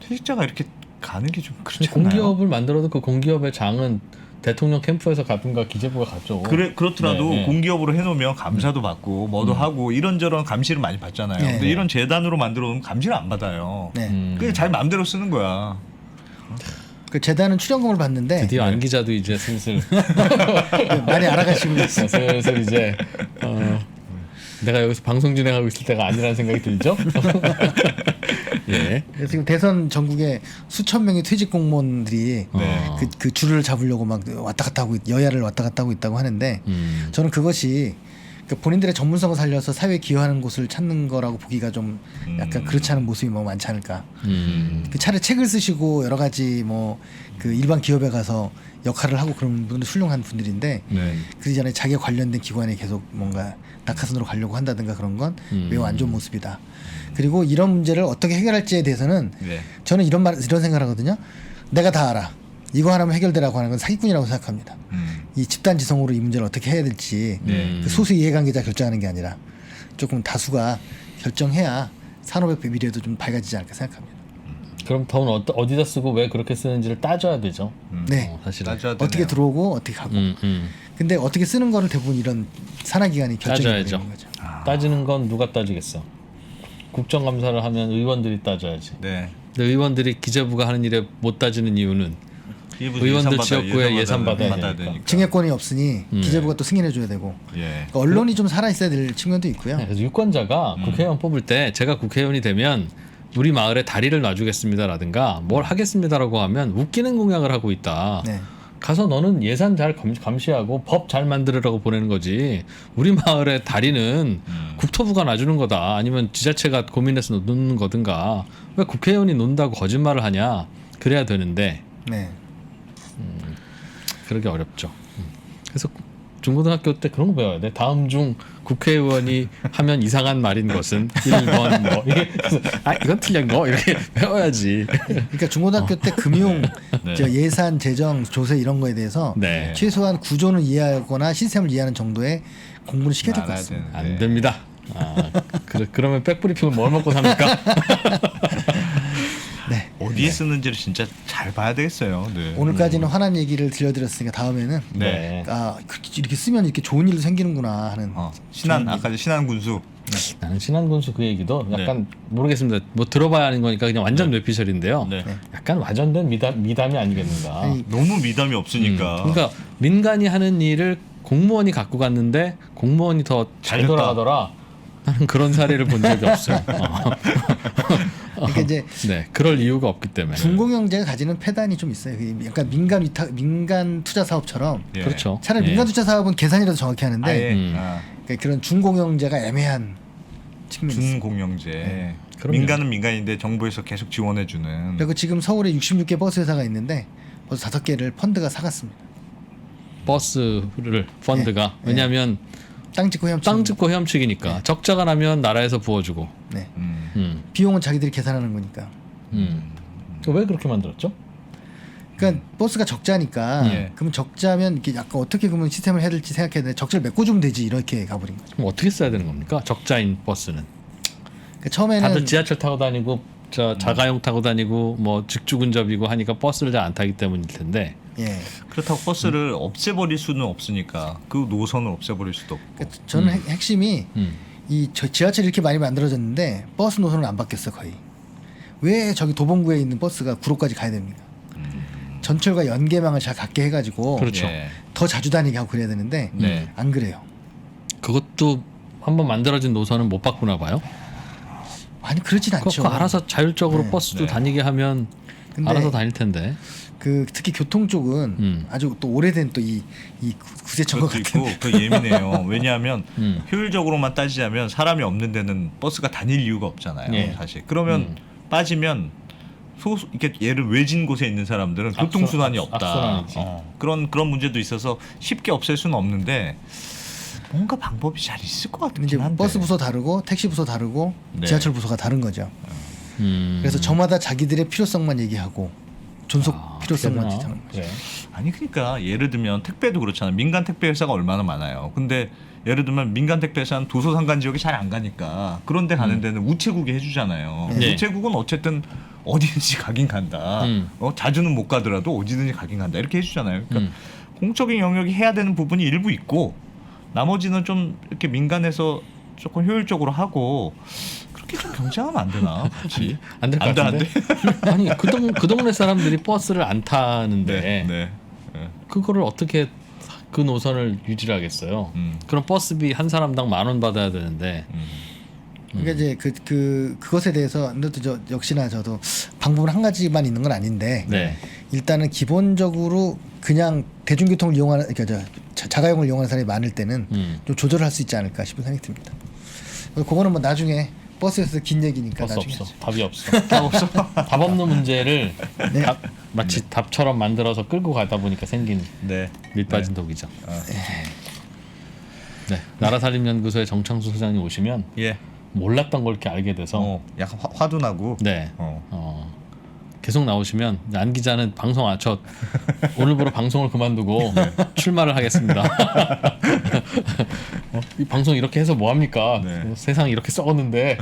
퇴직자가 이렇게 가는 게 좀 그렇지 않나요? 공기업을 만들어도 그 공기업의 장은 대통령 캠프에서 가든가 기재부가 갔죠. 그렇더라도 네. 공기업으로 해놓으면 감사도 받고 뭐도 하고 이런저런 감시를 많이 받잖아요. 네. 근데 이런 재단으로 만들어 놓으면 감시를 안 받아요. 네. 그게 자기 마음대로 쓰는 거야. 그 재단은 출연금을 받는데 드디어 안 기자도 이제 슬슬 많이 알아가시고 있어요. 슬슬 이제 내가 여기서 방송 진행하고 있을 때가 아니라는 생각이 들죠? 예. 그래서 지금 대선 전국에 수천 명의 퇴직 공무원들이 네. 그 줄을 잡으려고 막 왔다 갔다 하고 여야를 왔다 갔다 하고 있다고 하는데 저는 그것이 그 본인들의 전문성을 살려서 사회에 기여하는 곳을 찾는 거라고 보기가 좀 약간 그렇지 않은 모습이 뭐 많지 않을까. 그 차라리 책을 쓰시고 여러 가지 뭐 그 일반 기업에 가서 역할을 하고 그런 분들 훌륭한 분들인데 네. 그 전에 자기가 관련된 기관에 계속 뭔가 낙하산으로 가려고 한다든가 그런 건 매우 안 좋은 모습이다. 그리고 이런 문제를 어떻게 해결할지에 대해서는 네. 저는 이런 생각을 하거든요. 내가 다 알아. 이거 하나면 해결되라고 하는 건 사기꾼이라고 생각합니다. 이 집단 지성으로 이 문제를 어떻게 해야 될지 그 소수 이해관계자 결정하는 게 아니라 조금 다수가 결정해야 산업의 미래도 좀 밝아지지 않을까 생각합니다. 그럼 돈은 어디다 쓰고 왜 그렇게 쓰는지를 따져야 되죠. 네. 사실은. 따져야 되네요. 어떻게 들어오고 어떻게 가고. 근데 어떻게 쓰는 거를 대부분 이런 산하기관이 결정이 따져야죠. 되는 거죠. 따지는 건 누가 따지겠어. 국정감사를 하면 의원들이 따져야지. 네. 근데 의원들이 기재부가 하는 일에 못 따지는 이유는 의원들 지역구에 예산 받아야 되니까. 증액권이 없으니 기재부가 또 승인해 줘야 되고 예. 그러니까 언론이 좀 살아 있어야 될 측면도 있고요. 그래서 유권자가 국회의원 뽑을 때 제가 국회의원이 되면 우리 마을에 다리를 놔주겠습니다라든가 뭘 하겠습니다라고 하면 웃기는 공약을 하고 있다. 네. 가서 너는 예산 잘 감시하고 법 잘 만들으라고 보내는 거지. 우리 마을의 다리는 국토부가 놔주는 거다. 아니면 지자체가 고민해서 놓는 거든가. 왜 국회의원이 논다고 거짓말을 하냐. 그래야 되는데 네. 그러기 어렵죠. 그래서 중고등학교 때 그런 거 배워야 돼. 다음 중 국회의원이 하면 이상한 말인 것은 1번 뭐 이게 이건 틀린 거 이렇게 배워야지. 그러니까 중고등학교 때 금융, 네. 저 예산, 재정, 조세 이런 거에 대해서 네. 최소한 구조는 이해하거나 시스템을 이해하는 정도의 공부를 시켜야 될 것 알아야 같습니다. 되는데. 안 됩니다. 그러면 백브리핑을 뭘 먹고 삽니까? 네. 어디에 쓰는지를 진짜 잘 봐야 되겠어요. 네. 오늘까지는 화난 얘기를 들려드렸으니까 다음에는 네. 이렇게 쓰면 이렇게 좋은 일도 생기는구나 하는 신한 좋은 아까 신한 군수. 나는 신한군수 그 얘기도 약간 모르겠습니다. 뭐 들어봐야 하는 거니까 그냥 완전 뇌피셜인데요. 네. 약간 와전된 미담이 아니겠는가. 아니, 너무 미담이 없으니까. 그러니까 민간이 하는 일을 공무원이 갖고 갔는데 공무원이 더 잘 잘했다. 돌아가더라. 나는 그런 사례를 본 적이 없어요. 그러니까 이제 네, 그럴 이유가 없기 때문에. 중공영제가 가지는 패단이 좀 있어요. 약간 민간 투자 사업처럼 예. 그렇죠. 차라리 예. 민간 투자 사업은 계산이라도 정확히 하는데 아예 그러니까 그런 중공영제가 애매한 측면이 있어요. 준공영제. 그럼요. 민간은 민간인데 정부에서 계속 지원해주는. 그리고 지금 서울에 66개 버스 회사가 있는데 벌써 5개를 펀드가 사갔습니다. 버스를 펀드가 네. 왜냐하면 땅 짓고 헤엄치는 땅 짓고 헤엄치기니까 적자가 나면 나라에서 부어주고. 네. 음. 비용은 자기들이 계산하는 거니까. 왜 그렇게 만들었죠? 그러니까 버스가 적자니까 예. 그러면 적자면 이렇게 약간 어떻게 그러면 시스템을 해야 될지 생각해야 되는데 적자를 메꿔주면 되지 이렇게 가버린 거죠. 그럼 어떻게 써야 되는 겁니까? 적자인 버스는 그러니까 처음에는 다들 지하철 타고 다니고 자가용 타고 다니고 뭐 직주근접이고 하니까 버스를 잘 안 타기 때문일 텐데. 예. 그렇다고 버스를 없애버릴 수는 없으니까 그 노선을 없애버릴 수도 없고. 그러니까 저는 핵심이 음. 지하철이 이렇게 많이 만들어졌는데 버스 노선은 안 바뀌었어 거의. 왜 저기 도봉구에 있는 버스가 구로까지 가야 됩니까? 전철과 연계망을 잘 갖게 해가지고 그렇죠. 예. 더 자주 다니게 하고 그래야 되는데 네. 안 그래요. 그것도 한번 만들어진 노선은 못 바꾸나 봐요. 아니 그렇진 않죠. 그거 알아서 자율적으로 네. 버스도 네. 다니게 하면 근데 알아서 다닐 텐데. 특히 교통 쪽은 아주 또 오래된 또 이 구세청과 그것도 같은 있고 그 예민해요. 왜냐하면 음. 효율적으로만 따지자면 사람이 없는 데는 버스가 다닐 이유가 없잖아요. 예. 사실 그러면 빠지면 소수 이렇게 얘를 외진 곳에 있는 사람들은 교통순환이 없다. 악순환이지. 그런 문제도 있어서 쉽게 없앨 수는 없는데 뭔가 방법이 잘 있을 것 같긴 이제 한데. 버스 부서 다르고 택시 부서 다르고 네. 지하철 부서가 다른 거죠. 그래서 저마다 자기들의 필요성만 얘기하고 존속 필요성만 그러나? 지정하는 거죠. 그래. 아니 그러니까 예를 들면 택배도 그렇잖아요. 민간 택배 회사가 얼마나 많아요. 근데 예를 들면 민간 택배 회사는 도서상간 지역에 잘 안 가니까 그런 데 가는 데는 우체국이 해주잖아요. 네. 우체국은 어쨌든 어디든지 가긴 간다. 자주는 못 가더라도 어디든지 가긴 간다. 이렇게 해주잖아요. 그러니까 공적인 영역이 해야 되는 부분이 일부 있고 나머지는 좀 이렇게 민간에서 조금 효율적으로 하고 그렇게 좀 경쟁하면 안 되나? 같이 안 될 것 같은데. 아니 그 동네 사람들이 버스를 안 타는데 네. 그거를 어떻게 그 노선을 유지를 하겠어요. 그럼 버스비 한 사람당 10,000원 받아야 되는데 그러니까 이제 그것에 대해서 역시나 저도 방법은 한 가지만 있는 건 아닌데 네. 일단은 기본적으로 그냥 대중교통을 이용하는 그러니까 자가용을 이용하는 사람이 많을 때는 좀 조절할 수 있지 않을까 싶은 생각이 듭니다. 그거는 뭐 나중에 버스에서 긴 얘기니까 버스 나중에 없어. 답이 없어. 답 없어. 답 없는 문제를 네. 마치 답처럼 만들어서 끌고 가다 보니까 생긴 네. 밀빠진 독이죠. 네. 나라살림연구소의 정창수 소장님 오시면 예. 몰랐던 걸 이렇게 알게 돼서 약간 화도 나고. 네. 계속 나오시면 안 기자는 방송 저 오늘부로 방송을 그만두고 출마를 하겠습니다. 이 방송 이렇게 해서 뭐 합니까? 네. 세상 이렇게 썩었는데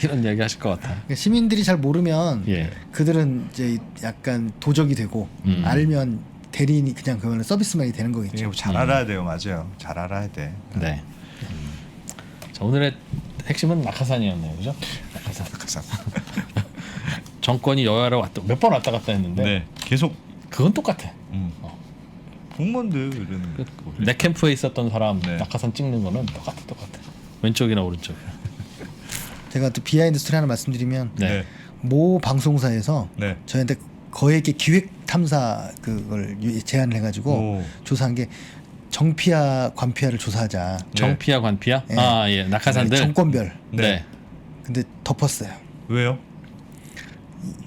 이런 이야기 하실 것 같아요. 그러니까 시민들이 잘 모르면 예. 그들은 이제 약간 도적이 되고 알면 대리인이 그냥 그거는 서비스맨이 되는 거겠죠. 잘 알아야 돼요, 맞아요. 잘 알아야 돼. 네. 자, 오늘의 핵심은 낙하산이었네요, 그죠? 낙하산. 정권이 여야로 몇 번 왔다 갔다 했는데 네. 계속 그건 똑같아. 공무원들은 내 캠프에 있었던 사람 네. 낙하산 찍는 거는 똑같아. 왼쪽이나 오른쪽이나. 제가 또 비하인드 스토리 하나 말씀드리면 네. 모 방송사에서 네. 저희한테 거액의 기획 탐사 그걸 제안을 해가지고 오. 조사한 게 정피아 관피아를 조사하자. 정피아 관피아? 네. 아, 예. 낙하산들. 정권별. 네. 근데 덮었어요. 왜요?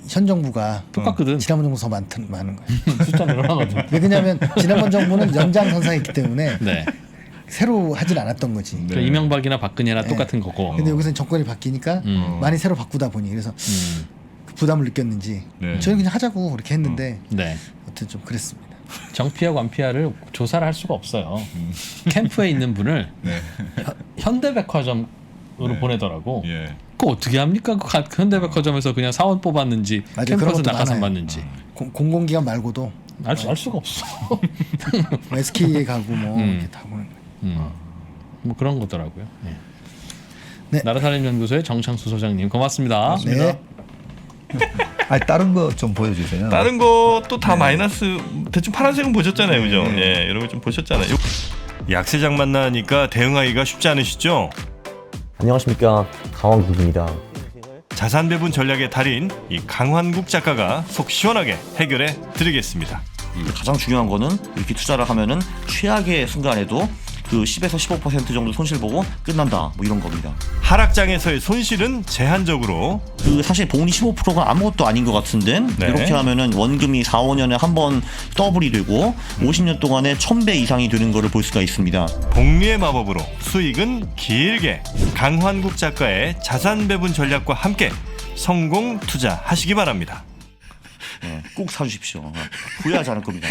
현 정부가 똑같거든. 지난번 정부 더 많은 거예요. 숫자 늘어나거든. 왜냐하면 지난번 정부는 연장선상했기 때문에 네. 새로 하진 않았던 거지. 네. 그 이명박이나 박근혜나 똑같은 거고. 근데 여기서는 정권이 바뀌니까 많이 새로 바꾸다 보니 그래서 그 부담을 느꼈는지 네. 저희는 그냥 하자고 그렇게 했는데 네. 아무튼 좀 그랬습니다. 정피아 관피아를 조사를 할 수가 없어요. 캠프에 있는 분을 네. 현대백화점으로 네. 보내더라고. 예. 그거 어떻게 합니까? 그 현대백화점에서 그냥 사원 뽑았는지 맞아요. 캠프에서 그런 것도 낙하산 많아요. 받는지 공공기관 말고도 알 수가 없어. SK에 가고 뭐 이렇게 다 보는 거예요. 뭐 그런 거더라고요. 네. 네. 나라살림연구소의 정창수 소장님 고맙습니다. 네. 아니 다른 거 좀 보여주세요. 다른 것도 다 마이너스. 대충 파란색은 보셨잖아요, 그죠? 예, 이런 거 좀 보셨잖아요. 약세장 만나니까 대응하기가 쉽지 않으시죠? 안녕하십니까, 강원국입니다. 자산 배분 전략의 달인 이 강환국 작가가 속 시원하게 해결해 드리겠습니다. 가장 중요한 거는 이렇게 투자를 하면은 최악의 순간에도 그 10에서 15% 정도 손실 보고 끝난다 뭐 이런 겁니다. 하락장에서의 손실은 제한적으로 그 사실 복리 15%가 아무것도 아닌 것 같은데 네. 이렇게 하면은 원금이 4, 5년에 한 번 더블이 되고 50년 동안에 1000배 이상이 되는 거를 볼 수가 있습니다. 복리의 마법으로 수익은 길게 강환국 작가의 자산 배분 전략과 함께 성공 투자하시기 바랍니다. 꼭 사주십시오. 후회하지 않을 겁니다.